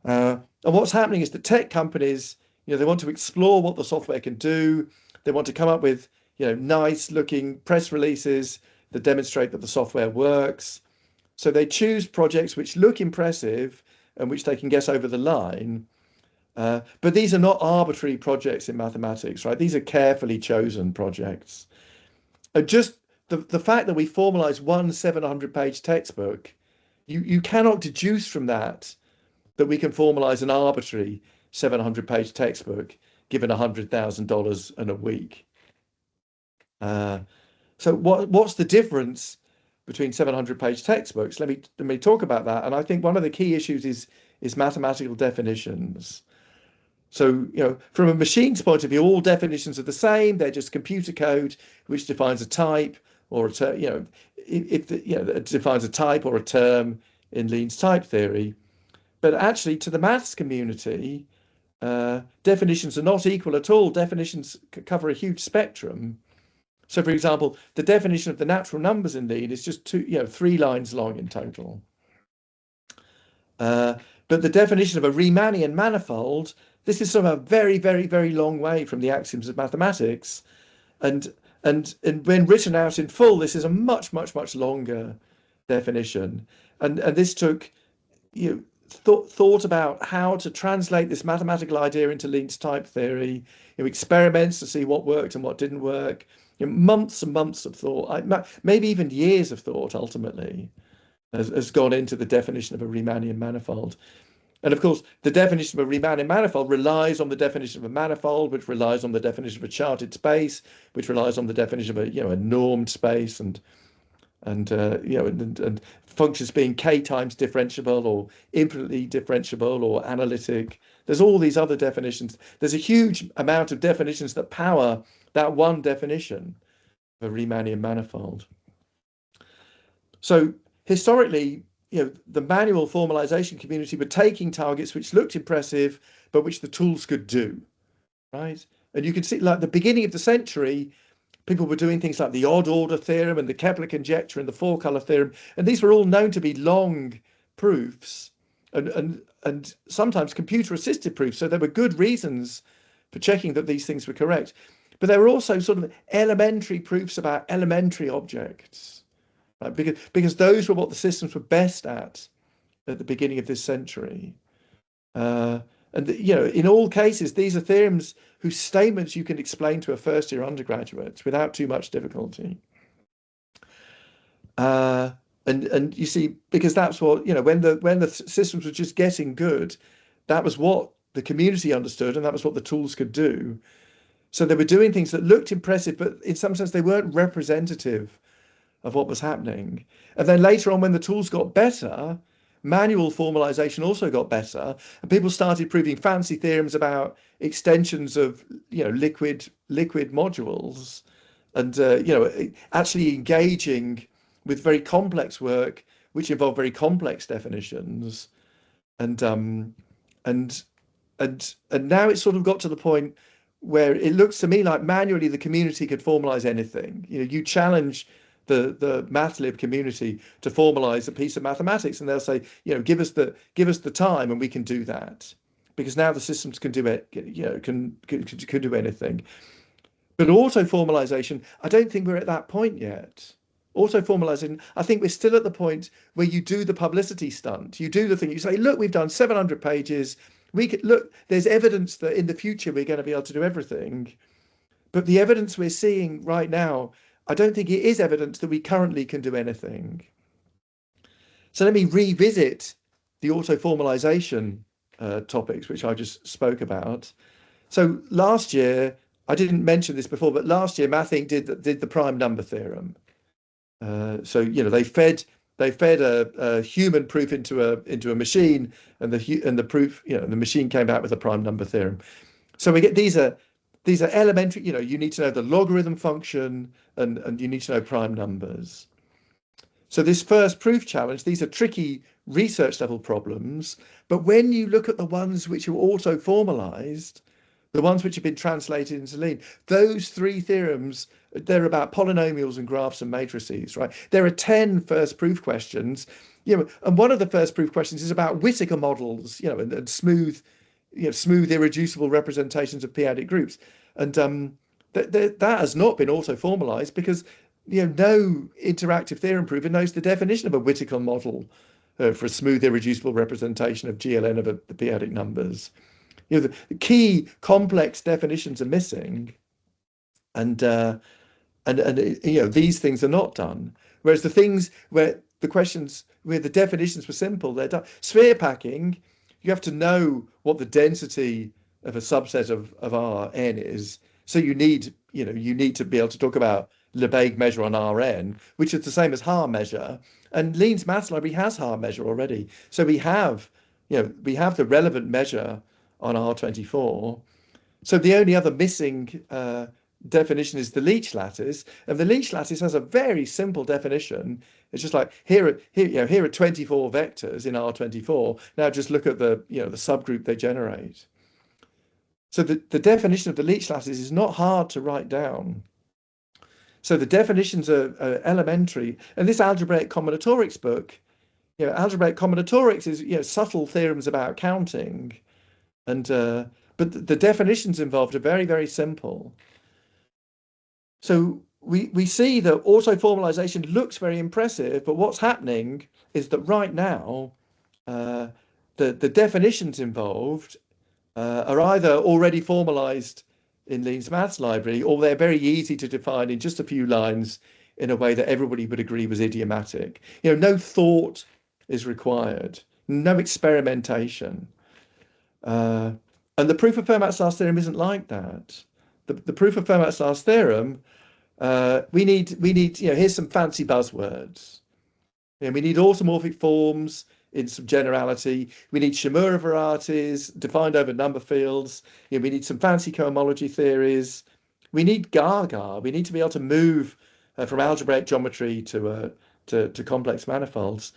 And what's happening is that tech companies, they want to explore what the software can do. They want to come up with, nice looking press releases that demonstrate that the software works. So they choose projects which look impressive and which they can get over the line. But these are not arbitrary projects in mathematics, right? These are carefully chosen projects. Just the fact that we formalize one 700-page textbook, you cannot deduce from that we can formalize an arbitrary 700-page textbook given $100,000 in a week. So what's the difference between 700-page textbooks? Let me talk about that. And I think one of the key issues is mathematical definitions. So, from a machine's point of view, all definitions are the same. They're just computer code which defines a type or a term, it defines a type or a term in Lean's type theory. But actually, to the maths community, definitions are not equal at all. Definitions cover a huge spectrum. So, for example, the definition of the natural numbers in Lean is just 3 lines long in total. But the definition of a Riemannian manifold, this is sort of a very, very, very long way from the axioms of mathematics. And when written out in full, this is a much, much, much longer definition. And this took thought about how to translate this mathematical idea into Lean's type theory, experiments to see what worked and what didn't work, months and months of thought, maybe even years of thought ultimately has gone into the definition of a Riemannian manifold. And of course, the definition of a Riemannian manifold relies on the definition of a manifold, which relies on the definition of a charted space, which relies on the definition of a normed space, and functions being k times differentiable or infinitely differentiable or analytic. There's all these other definitions. There's a huge amount of definitions that power that one definition of a Riemannian manifold. So historically, the manual formalization community were taking targets which looked impressive, but which the tools could do, right? And you can see, like the beginning of the century, people were doing things like the odd order theorem and the Kepler conjecture and the 4-color theorem. And these were all known to be long proofs and sometimes computer assisted proofs. So there were good reasons for checking that these things were correct. But there were also sort of elementary proofs about elementary objects, right? Because those were what the systems were best at the beginning of this century. And in all cases, these are theorems whose statements you can explain to a first-year undergraduate without too much difficulty. And you see, because that's what, when the systems were just getting good, that was what the community understood, and that was what the tools could do. So they were doing things that looked impressive, but in some sense they weren't representative of what was happening. And then later on, when the tools got better, manual formalization also got better, and people started proving fancy theorems about extensions of liquid modules, and actually engaging with very complex work which involved very complex definitions. And and and now it's sort of got to the point where it looks to me like manually the community could formalize anything. You challenge the MathLib community to formalize a piece of mathematics, and they'll say, give us the time, and we can do that, because now the systems can do it, can do anything. But auto-formalization, I don't think we're at that point yet. Auto-formalization, I think we're still at the point where you do the publicity stunt. You do the thing, you say, look, we've done 700 pages. We could look, there's evidence that in the future we're going to be able to do everything. But the evidence we're seeing right now, I don't think it is evidence that we currently can do anything. So let me revisit the auto-formalization topics, which I just spoke about. So last year, I didn't mention this before, but last year Math Inc. did the prime number theorem. So they fed a human proof into a machine, and the proof, the machine came out with a prime number theorem. So we get these are elementary. You need to know the logarithm function, and you need to know prime numbers. So this first proof challenge, these are tricky research level problems, but when you look at the ones which are auto formalized, the ones which have been translated into Lean, those three theorems, they're about polynomials and graphs and matrices, right? There are 10 first proof questions, and one of the first proof questions is about Whittaker models, and smooth irreducible representations of p-adic groups. And that has not been auto-formalized because no interactive theorem prover knows the definition of a Whittaker model for a smooth irreducible representation of GLN of the p-adic numbers. The key complex definitions are missing, and these things are not done. Whereas the things where the definitions were simple, they're done. Sphere packing, you have to know what the density of a subset of Rn is. So you need to be able to talk about Lebesgue measure on Rn, which is the same as Haar measure. And Lean's maths library has Haar measure already. So we have the relevant measure on R24. So the only other missing definition is the Leach lattice, and the Leach lattice has a very simple definition. It's just like here are 24 vectors in R24. Now just look at the subgroup they generate. So the definition of the Leach lattice is not hard to write down. So the definitions are elementary, and this algebraic combinatorics book, algebraic combinatorics is subtle theorems about counting. And but the definitions involved are very, very simple. So we see that auto-formalization looks very impressive, but what's happening is that right now the definitions involved are either already formalized in Lean's maths library, or they're very easy to define in just a few lines in a way that everybody would agree was idiomatic. No thought is required, no experimentation. And the proof of Fermat's last theorem isn't like that. The proof of Fermat's last theorem, we need here's some fancy buzzwords. We need automorphic forms in some generality. We need Shimura varieties defined over number fields. We need some fancy cohomology theories. We need Gaga. We need to be able to move from algebraic geometry to complex manifolds.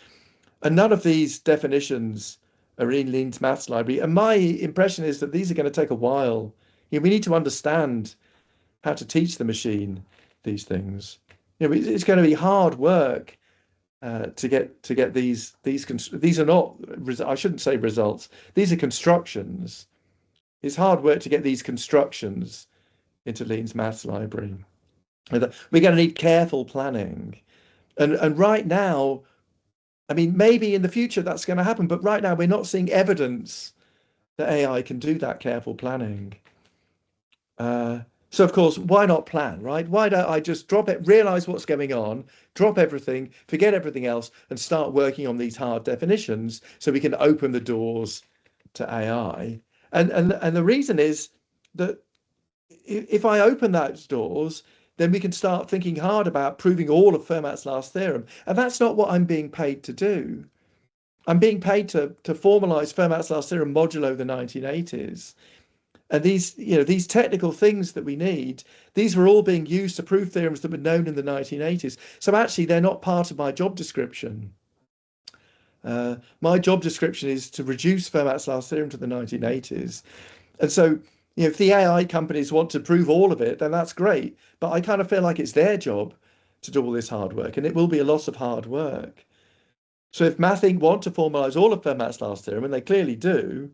And none of these definitions are in Lean's maths library. And my impression is that these are going to take a while. We need to understand how to teach the machine these things. It's going to be hard work to get these. These are not, I shouldn't say results. These are constructions. It's hard work to get these constructions into Lean's maths library. We're going to need careful planning. And right now, I mean, maybe in the future that's going to happen, but right now we're not seeing evidence that AI can do that careful planning. So of course, why not plan, right? Why don't I just drop it, realize what's going on, drop everything, forget everything else, and start working on these hard definitions so we can open the doors to AI. And the reason is that if I open those doors, then we can start thinking hard about proving all of Fermat's last theorem. And that's not what I'm being paid to do. I'm being paid to formalize Fermat's last theorem modulo the 1980s. And these technical things that we need, these were all being used to prove theorems that were known in the 1980s. So actually, they're not part of my job description. My job description is to reduce Fermat's last theorem to the 1980s. And so, if the AI companies want to prove all of it, then that's great. But I kind of feel like it's their job to do all this hard work, and it will be a lot of hard work. So if Math Inc. want to formalize all of Fermat's last theorem, and they clearly do,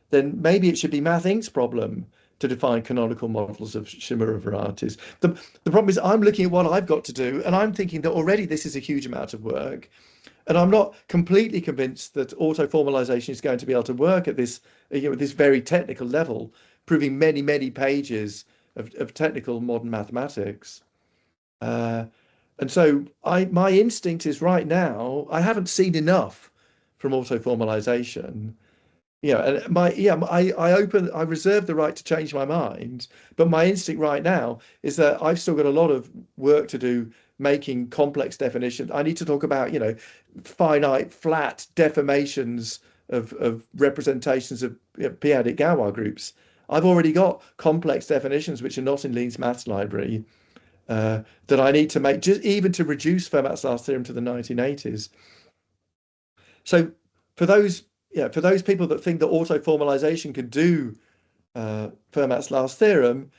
then maybe it should be Math Inc.'s problem to define canonical models of Shimura varieties. The problem is I'm looking at what I've got to do, and I'm thinking that already this is a huge amount of work. And I'm not completely convinced that auto-formalization is going to be able to work at this, this very technical level, proving many, many pages of technical modern mathematics. And so my instinct is right now, I haven't seen enough from auto-formalization. And I reserve the right to change my mind, but my instinct right now is that I've still got a lot of work to do making complex definitions. I need to talk about, finite flat deformations of representations of p-adic Galois groups. I've already got complex definitions which are not in Lean's maths library that I need to make just even to reduce Fermat's last theorem to the 1980s. So for those people that think that auto-formalization can do Fermat's last theorem,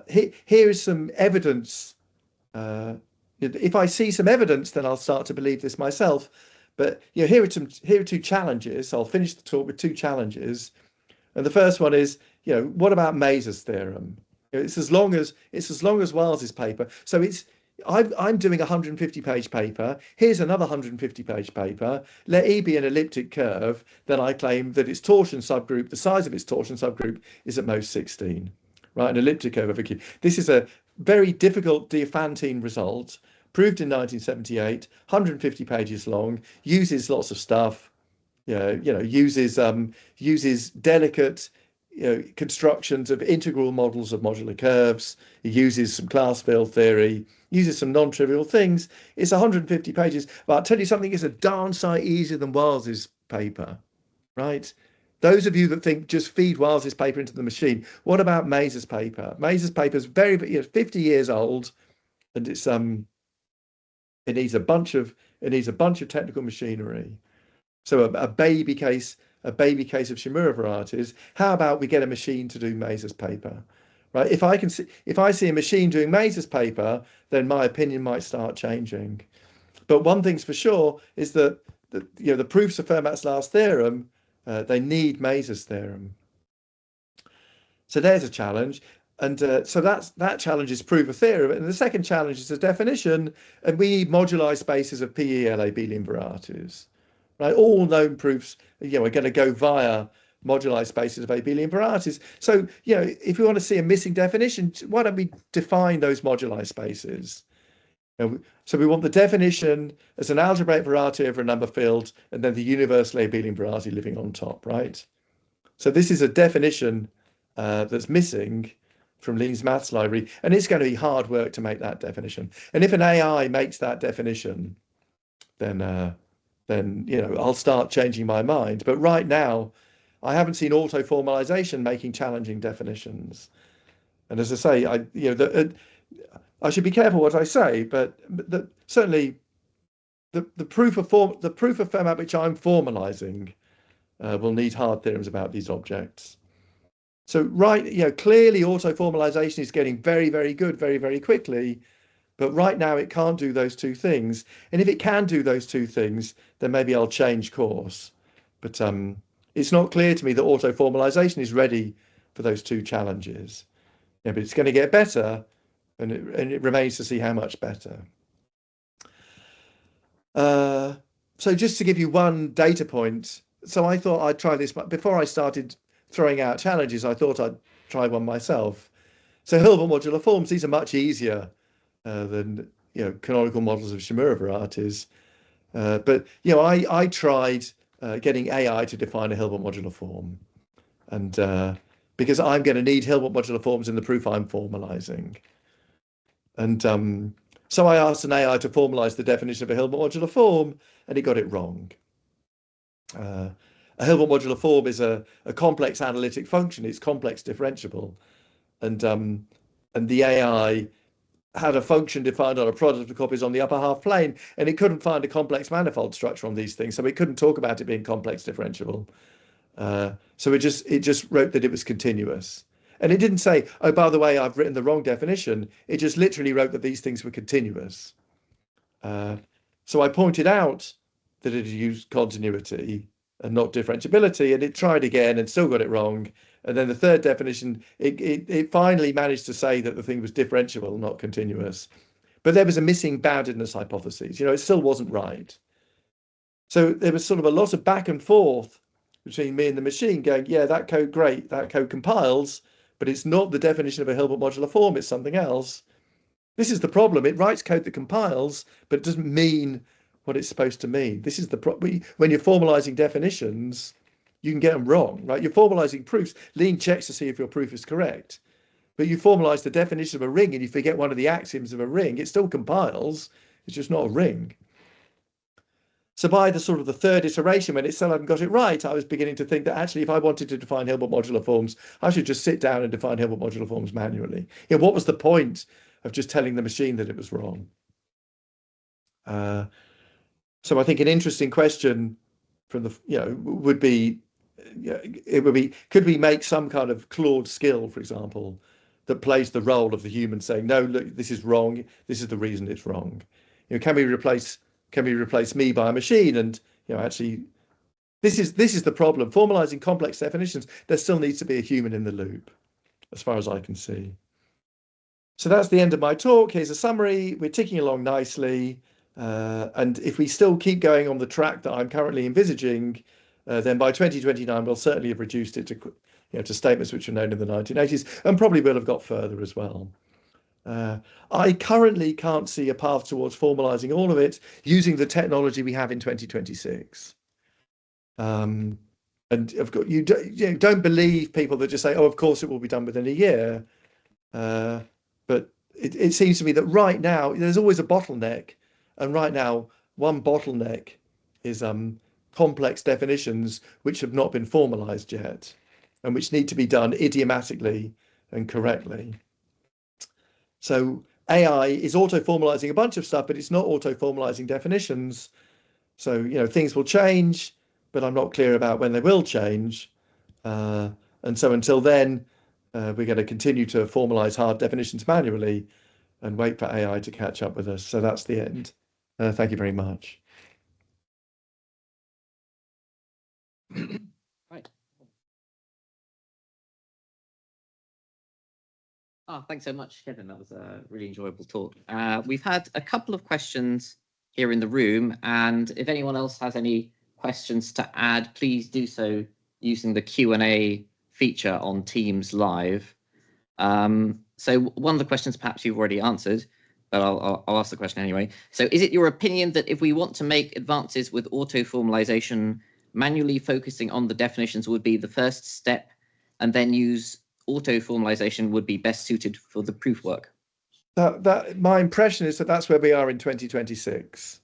here is some evidence. If I see some evidence, then I'll start to believe this myself. But here are two challenges. I'll finish the talk with two challenges. And the first one is, what about Mazur's theorem? It's as long as Wiles's paper. So I'm doing a 150-page paper. Here's another 150-page paper. Let E be an elliptic curve. Then I claim that its torsion subgroup, the size of its torsion subgroup, is at most 16. Right, an elliptic curve of a cube. This is a very difficult Diophantine result, proved in 1978, 150 pages long, uses lots of stuff. Uses delicate constructions of integral models of modular curves. It uses some class field theory, uses some non-trivial things. It's 150 pages, but I'll tell you something, it's a darn sight easier than Wiles's paper, right? Those of you that think just feed Wiles's paper into the machine, what about Mazur's paper? Mazur's paper is very, 50 years old, and it's it needs a bunch of technical machinery. So a baby case of Shimura varieties. How about we get a machine to do Mazur's paper, right? If I see a machine doing Mazur's paper, then my opinion might start changing. But one thing's for sure is that the proofs of Fermat's last theorem, they need Mazur's theorem. So there's a challenge. And so that challenge is prove a theorem. And the second challenge is a definition. And we need moduli spaces of PELA abelian varieties. Right? All known proofs, are going to go via moduli spaces of abelian varieties. So, if we want to see a missing definition, why don't we define those moduli spaces? So we want the definition as an algebraic variety over a number field, and then the universal abelian variety living on top, right? So this is a definition that's missing from Lean's maths library, and it's going to be hard work to make that definition. And if an AI makes that definition, then I'll start changing my mind. But right now, I haven't seen auto-formalization making challenging definitions. And as I say, I should be careful what I say, but certainly the proof of Fermat which I'm formalizing will need hard theorems about these objects. So clearly auto-formalization is getting very, very good very, very quickly, but right now it can't do those two things. And if it can do those two things, then maybe I'll change course. But it's not clear to me that auto-formalization is ready for those two challenges. But it's going to get better. And it remains to see how much better. So just to give you one data point, so I thought I'd try this, but before I started throwing out challenges, I thought I'd try one myself. So Hilbert modular forms, these are much easier than canonical models of Shimura varieties. But I tried getting AI to define a Hilbert modular form, and because I'm going to need Hilbert modular forms in the proof I'm formalizing. And so I asked an AI to formalize the definition of a Hilbert modular form, and it got it wrong. A Hilbert modular form is a complex analytic function. It's complex differentiable, and the AI had a function defined on a product of copies on the upper half plane, and it couldn't find a complex manifold structure on these things, so it couldn't talk about it being complex differentiable. So it just wrote that it was continuous. And it didn't say, oh, by the way, I've written the wrong definition. It just literally wrote that these things were continuous. So I pointed out that it had used continuity and not differentiability, and it tried again and still got it wrong. And then the third definition, it finally managed to say that the thing was differentiable, not continuous. But there was a missing boundedness hypothesis. It still wasn't right. So there was sort of a lot of back and forth between me and the machine going, yeah, that code, great, that code compiles, but it's not the definition of a Hilbert modular form, it's something else. This is the problem. It writes code that compiles, but it doesn't mean what it's supposed to mean. This is the problem. When you're formalizing definitions, you can get them wrong, right? You're formalizing proofs. Lean checks to see if your proof is correct. But you formalize the definition of a ring and you forget one of the axioms of a ring, it still compiles. It's just not a ring. So by the sort of the third iteration, when it still hadn't got it right, I was beginning to think that actually, if I wanted to define Hilbert modular forms, I should just sit down and define Hilbert modular forms manually. What was the point of just telling the machine that it was wrong? So I think an interesting question from the would be, could we make some kind of Claude skill, for example, that plays the role of the human saying, no, look, this is wrong. This is the reason it's wrong. Can we replace me by a machine? And actually, this is the problem. Formalizing complex definitions, there still needs to be a human in the loop, as far as I can see. So that's the end of my talk. Here's a summary. We're ticking along nicely. And if we still keep going on the track that I'm currently envisaging, then by 2029, we'll certainly have reduced it to statements which were known in the 1980s, and probably will have got further as well. I currently can't see a path towards formalizing all of it using the technology we have in 2026. And of course, you don't believe people that just say, oh, of course it will be done within a year. But it seems to me that right now there's always a bottleneck. And right now, one bottleneck is complex definitions which have not been formalized yet and which need to be done idiomatically and correctly. So AI is auto-formalizing a bunch of stuff, but it's not auto-formalizing definitions. So, things will change, but I'm not clear about when they will change. And so until then, we're going to continue to formalize hard definitions manually and wait for AI to catch up with us. So that's the end. Thank you very much. Right. Thanks so much, Kevin. That was a really enjoyable talk. We've had a couple of questions here in the room, and if anyone else has any questions to add, please do so using the Q&A feature on Teams Live. So one of the questions perhaps you've already answered, but I'll ask the question anyway. So is it your opinion that if we want to make advances with auto-formalization, manually focusing on the definitions would be the first step, and then use auto-formalization would be best suited for the proof work? That my impression is that that's where we are in 2026.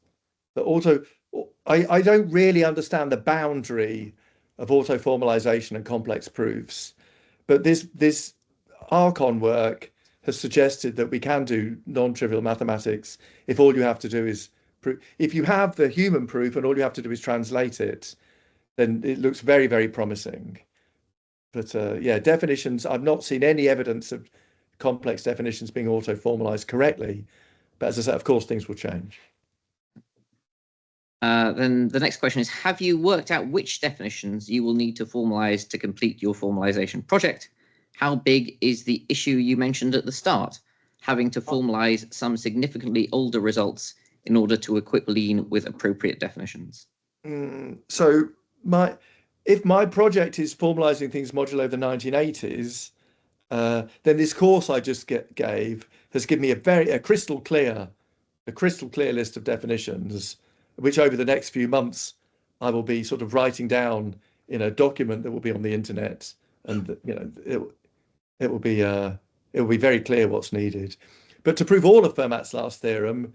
I don't really understand the boundary of auto-formalization and complex proofs, but this Archon work has suggested that we can do non-trivial mathematics if all you have to do is if you have the human proof and all you have to do is translate it, then it looks very, very promising. But yeah, definitions, I've not seen any evidence of complex definitions being auto-formalized correctly. But as I said, of course, things will change. Then the next question is, have you worked out which definitions you will need to formalize to complete your formalization project? How big is the issue you mentioned at the start, having to formalize some significantly older results in order to equip Lean with appropriate definitions? So if my project is formalizing things modulo the 1980s, Then this course I just gave has given me a crystal clear list of definitions, which over the next few months I will be sort of writing down in a document that will be on the internet, and it will be very clear what's needed. But to prove all of Fermat's last theorem,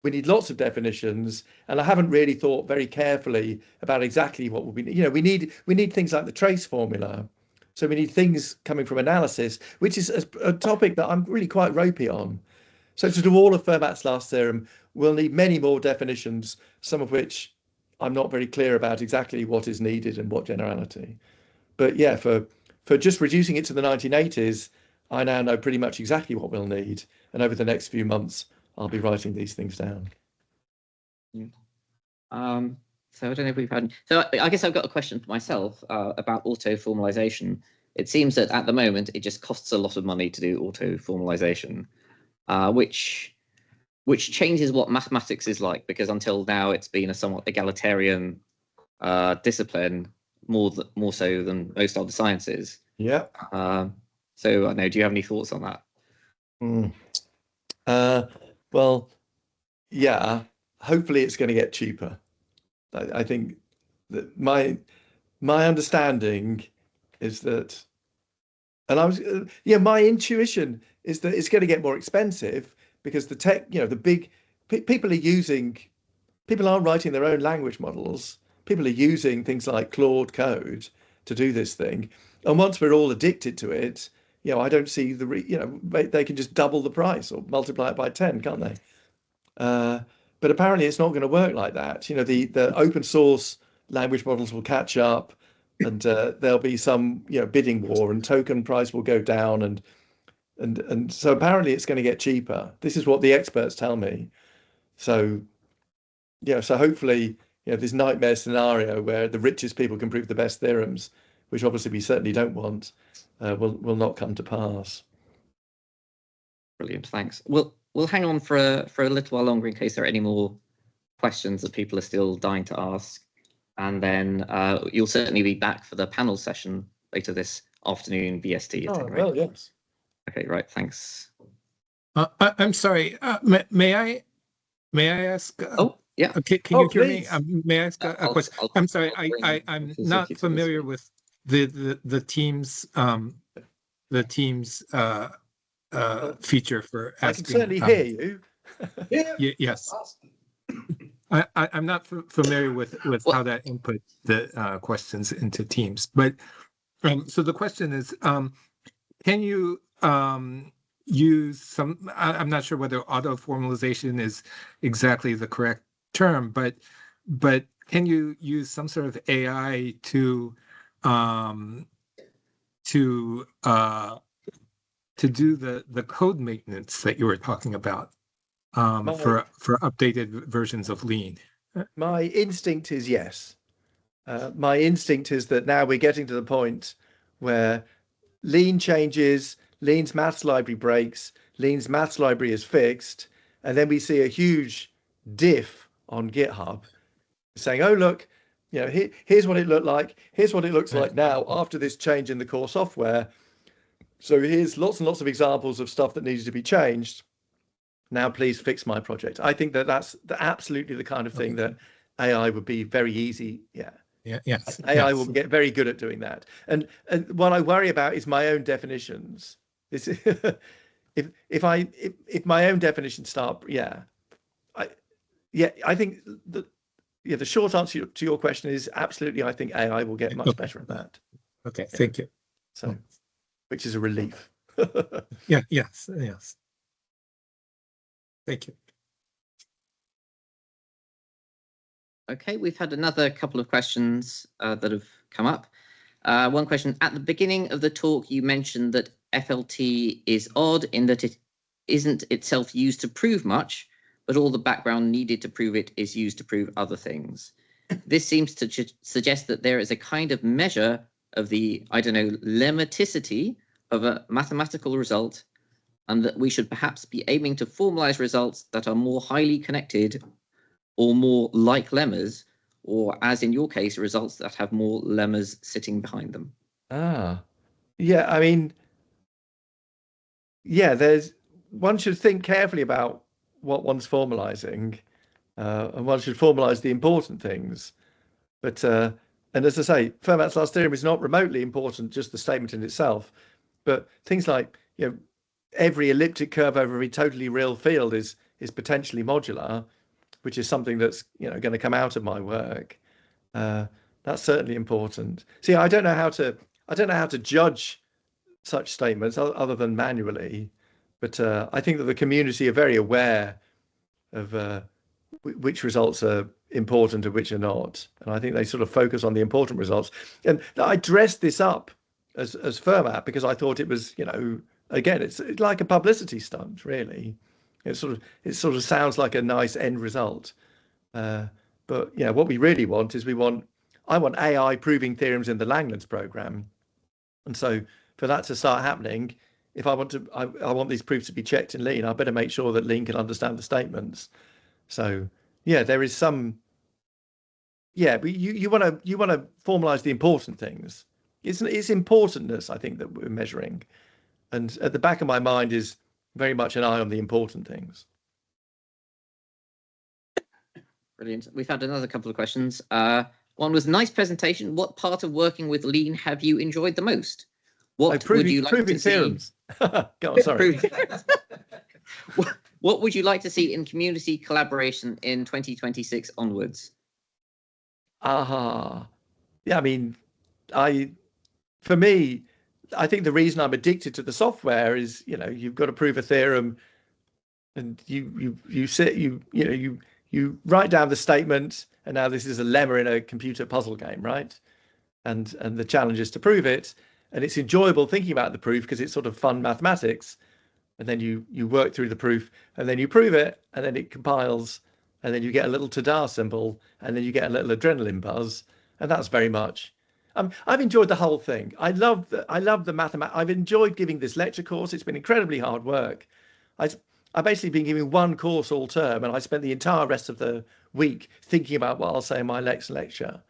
we need lots of definitions, and I haven't really thought very carefully about exactly what will be. We need things like the trace formula. So we need things coming from analysis, which is a topic that I'm really quite ropey on. So to do all of Fermat's last theorem, we'll need many more definitions, some of which I'm not very clear about exactly what is needed and what generality. But yeah, for just reducing it to the 1980s, I now know pretty much exactly what we'll need. And over the next few months, I'll be writing these things down. So I don't know if we've had. So I guess I've got a question for myself about auto-formalization. It seems that at the moment it just costs a lot of money to do auto-formalization, which changes what mathematics is like, because until now it's been a somewhat egalitarian discipline, more so than most other sciences. Yeah. So I don't know. Do you have any thoughts on that? Well, yeah. Hopefully, it's going to get cheaper. I think that my understanding is that, and my intuition is that it's going to get more expensive because the tech, the big people are writing their own language models. People are using things like Claude Code to do this thing, and once we're all addicted to it, I don't see they can just double the price or multiply it by 10, can't they? But apparently it's not going to work like that. The open source language models will catch up, and there'll be some bidding war, and token price will go down, and so apparently it's going to get cheaper. This is what the experts tell me. So so hopefully this nightmare scenario where the richest people can prove the best theorems, which obviously we certainly don't want, will not come to pass. Brilliant, thanks. We'll hang on for a little while longer in case there are any more questions that people are still dying to ask, and then you'll certainly be back for the panel session later this afternoon, BST. Oh, right? well, yes. Okay, right. Thanks. I'm sorry. May I ask? Oh, yeah. Can you hear me? Please. May I ask a question? I'm sorry. I'm not familiar with the team's feature for asking. I can certainly hear you. Yes. I'm not familiar with how that inputs the questions into Teams, but so the question is, can you use some? I'm not sure whether auto-formalization is exactly the correct term, but can you use some sort of AI to do the code maintenance that you were talking about for updated versions of Lean? My instinct is yes. My instinct is that now we're getting to the point where Lean changes, Lean's maths library breaks, Lean's maths library is fixed, and then we see a huge diff on GitHub saying, oh, look, here's what it looked like. Here's what it looks like now after this change in the core software. So here's lots and lots of examples of stuff that needed to be changed. Now, please fix my project. I think that that's absolutely the kind of thing that AI would be very easy. Yes. AI will get very good at doing that. And what I worry about is my own definitions. This if my own definitions start, I think the short answer to your question is absolutely. I think AI will get much better at that. Okay, thank you. So, which is a relief. Yes. Thank you. Okay, we've had another couple of questions that have come up. One question, at the beginning of the talk, you mentioned that FLT is odd in that it isn't itself used to prove much, but all the background needed to prove it is used to prove other things. This seems to suggest that there is a kind of measure of the, lemmaticity of a mathematical result, and that we should perhaps be aiming to formalize results that are more highly connected or more like lemmas, or as in your case, results that have more lemmas sitting behind them. Yeah, I mean, yeah, one should think carefully about what one's formalizing, and one should formalize the important things. But and as I say, Fermat's last theorem is not remotely important, just the statement in itself. But things like, every elliptic curve over every totally real field is potentially modular, which is something that's going to come out of my work. That's certainly important. See, I don't know how to judge such statements other than manually, but I think that the community are very aware of which results are important and which are not, and I think they sort of focus on the important results. And I dressed this up as Fermat because I thought it was, again, it's like a publicity stunt, really. It sort of sounds like a nice end result, but what we really want is I want AI proving theorems in the Langlands program, and so for that to start happening, if I want these proofs to be checked in Lean, I better make sure that Lean can understand the statements. So yeah, there is some. Yeah, but you want to formalize the important things. It's importantness, I think, that we're measuring, and at the back of my mind is very much an eye on the important things. Brilliant. We've had another couple of questions. One was, nice presentation. What part of working with Lean have you enjoyed the most? What would you like to theorems. See? Go on, sorry. What would you like to see in community collaboration in 2026 onwards? Yeah, I mean, for me, I think the reason I'm addicted to the software is, you've got to prove a theorem, and you write down the statement, and now this is a lemma in a computer puzzle game, right? And the challenge is to prove it, and it's enjoyable thinking about the proof because it's sort of fun mathematics. And then you work through the proof, and then you prove it, and then it compiles, and then you get a little ta-da symbol, and then you get a little adrenaline buzz, and that's very much. I've enjoyed the whole thing. I love the mathematics. I've enjoyed giving this lecture course. It's been incredibly hard work. I've basically been giving one course all term, and I spent the entire rest of the week thinking about what I'll say in my next lecture,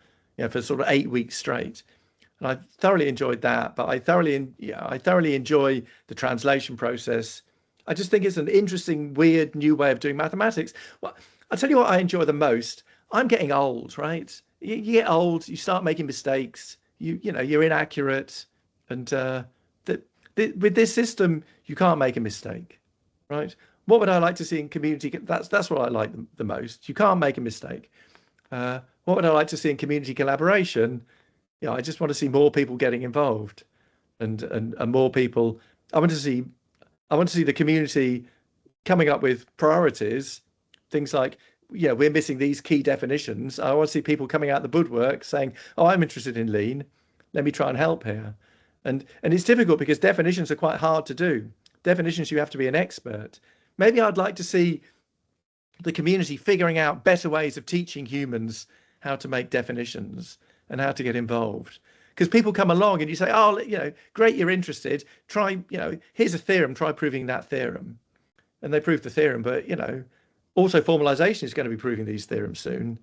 for sort of 8 weeks straight. And I thoroughly enjoyed that, but I thoroughly enjoy the translation process. I just think it's an interesting, weird, new way of doing mathematics. Well, I'll tell you what I enjoy the most. I'm getting old, right? You get old, you start making mistakes. You're inaccurate, and with this system, you can't make a mistake, right? What would I like to see in community? That's what I like the most. You can't make a mistake. What would I like to see in community collaboration? I just want to see more people getting involved, and more people. I want to see the community coming up with priorities, things like, we're missing these key definitions. I want to see people coming out the woodwork saying, oh, I'm interested in Lean. Let me try and help here. And it's difficult because definitions are quite hard to do. Definitions, you have to be an expert. Maybe I'd like to see the community figuring out better ways of teaching humans how to make definitions and how to get involved. Because people come along and you say, oh, great, you're interested. Try, here's a theorem, try proving that theorem. And they prove the theorem, but, auto-formalization is going to be proving these theorems soon.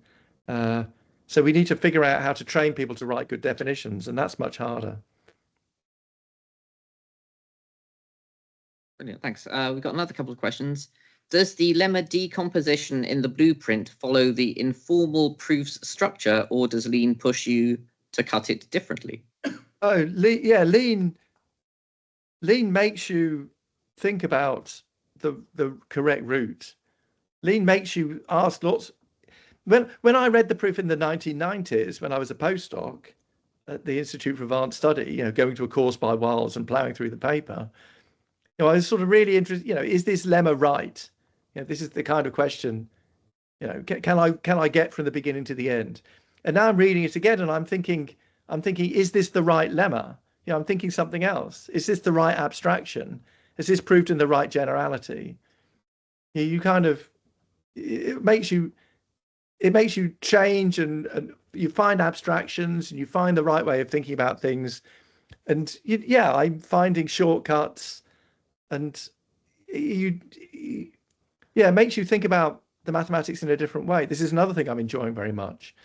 So we need to figure out how to train people to write good definitions, and that's much harder. Brilliant, thanks. We've got another couple of questions. Does the lemma decomposition in the blueprint follow the informal proofs structure, or does Lean push you to cut it differently? Oh, yeah, Lean makes you think about the correct route. Lean makes you ask lots. When I read the proof in the 1990s, when I was a postdoc at the Institute for Advanced Study, going to a course by Wiles and ploughing through the paper, I was sort of really interested. Is this lemma right? This is the kind of question. Can I get from the beginning to the end? And now I'm reading it again, and I'm thinking, is this the right lemma? I'm thinking something else. Is this the right abstraction? Is this proved in the right generality? You kind of, it makes you change, and you find abstractions, and you find the right way of thinking about things. And I'm finding shortcuts, and it makes you think about the mathematics in a different way. This is another thing I'm enjoying very much.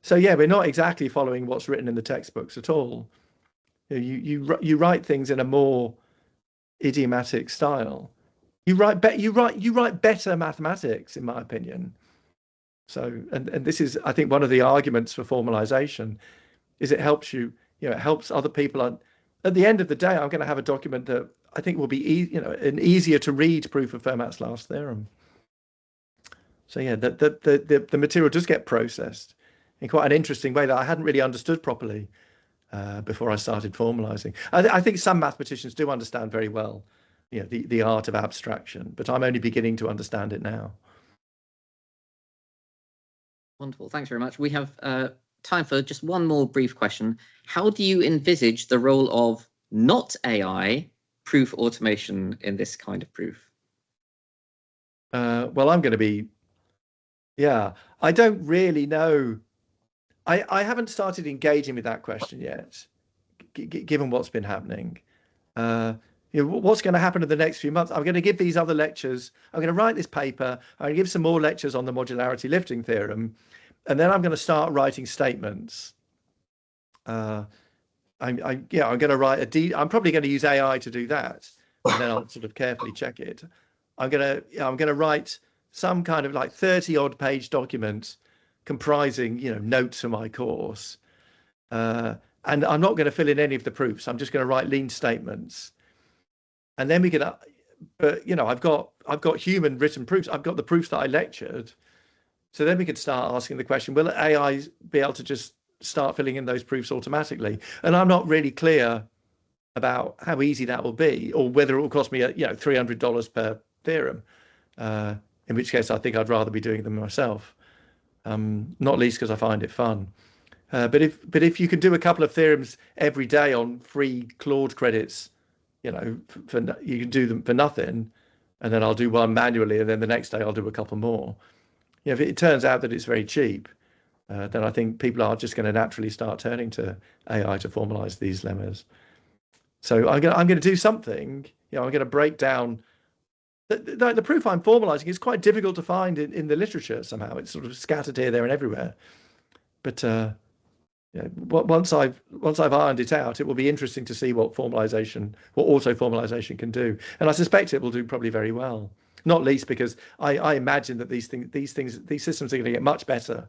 So we're not exactly following what's written in the textbooks at all. You write things in a more idiomatic style. You write better mathematics, in my opinion. So, and this is, I think, one of the arguments for formalization is it helps you, it helps other people. At the end of the day, I'm going to have a document that I think will be, an easier to read proof of Fermat's last theorem. So yeah, the material does get processed in quite an interesting way that I hadn't really understood properly before I started formalizing. I think some mathematicians do understand very well, the art of abstraction, but I'm only beginning to understand it now. Wonderful, thanks very much. We have time for just one more brief question. How do you envisage the role of not AI proof automation in this kind of proof? Well, I'm going to be, I don't really know. I haven't started engaging with that question yet, given what's been happening. What's going to happen in the next few months? I'm going to give these other lectures. I'm going to write this paper. I'm going to give some more lectures on the modularity lifting theorem, and then I'm going to start writing statements. I'm going to write I'm probably going to use AI to do that, and then I'll sort of carefully check it. I'm going to write some kind of like 30-odd page document comprising, notes for my course. And I'm not going to fill in any of the proofs. I'm just going to write lean statements. And then we can, but I've got human written proofs. I've got the proofs that I lectured. So then we could start asking the question, will AI be able to just start filling in those proofs automatically? And I'm not really clear about how easy that will be, or whether it will cost me, $300 per theorem. In which case, I think I'd rather be doing them myself, not least because I find it fun. But if you can do a couple of theorems every day on free Claude credits, you can do them for nothing, and then I'll do one manually, and then the next day I'll do a couple more. If it turns out that it's very cheap, then I think people are just going to naturally start turning to AI to formalize these lemmas. So I'm going to do something. I'm going to break down the proof I'm formalizing is quite difficult to find in the literature somehow. It's sort of scattered here, there, and everywhere. But once I've ironed it out, it will be interesting to see what auto-formalization can do. And I suspect it will do probably very well. Not least because I imagine that these systems are going to get much better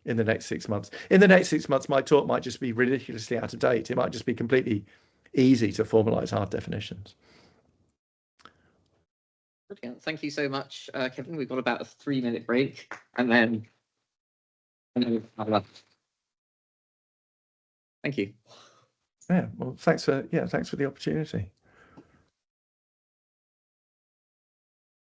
in the next 6 months. In the next 6 months, my talk might just be ridiculously out of date. It might just be completely easy to formalize hard definitions. Brilliant. Thank you so much, Kevin. We've got about a 3-minute break, and then thank you. Yeah. Well, thanks for the opportunity.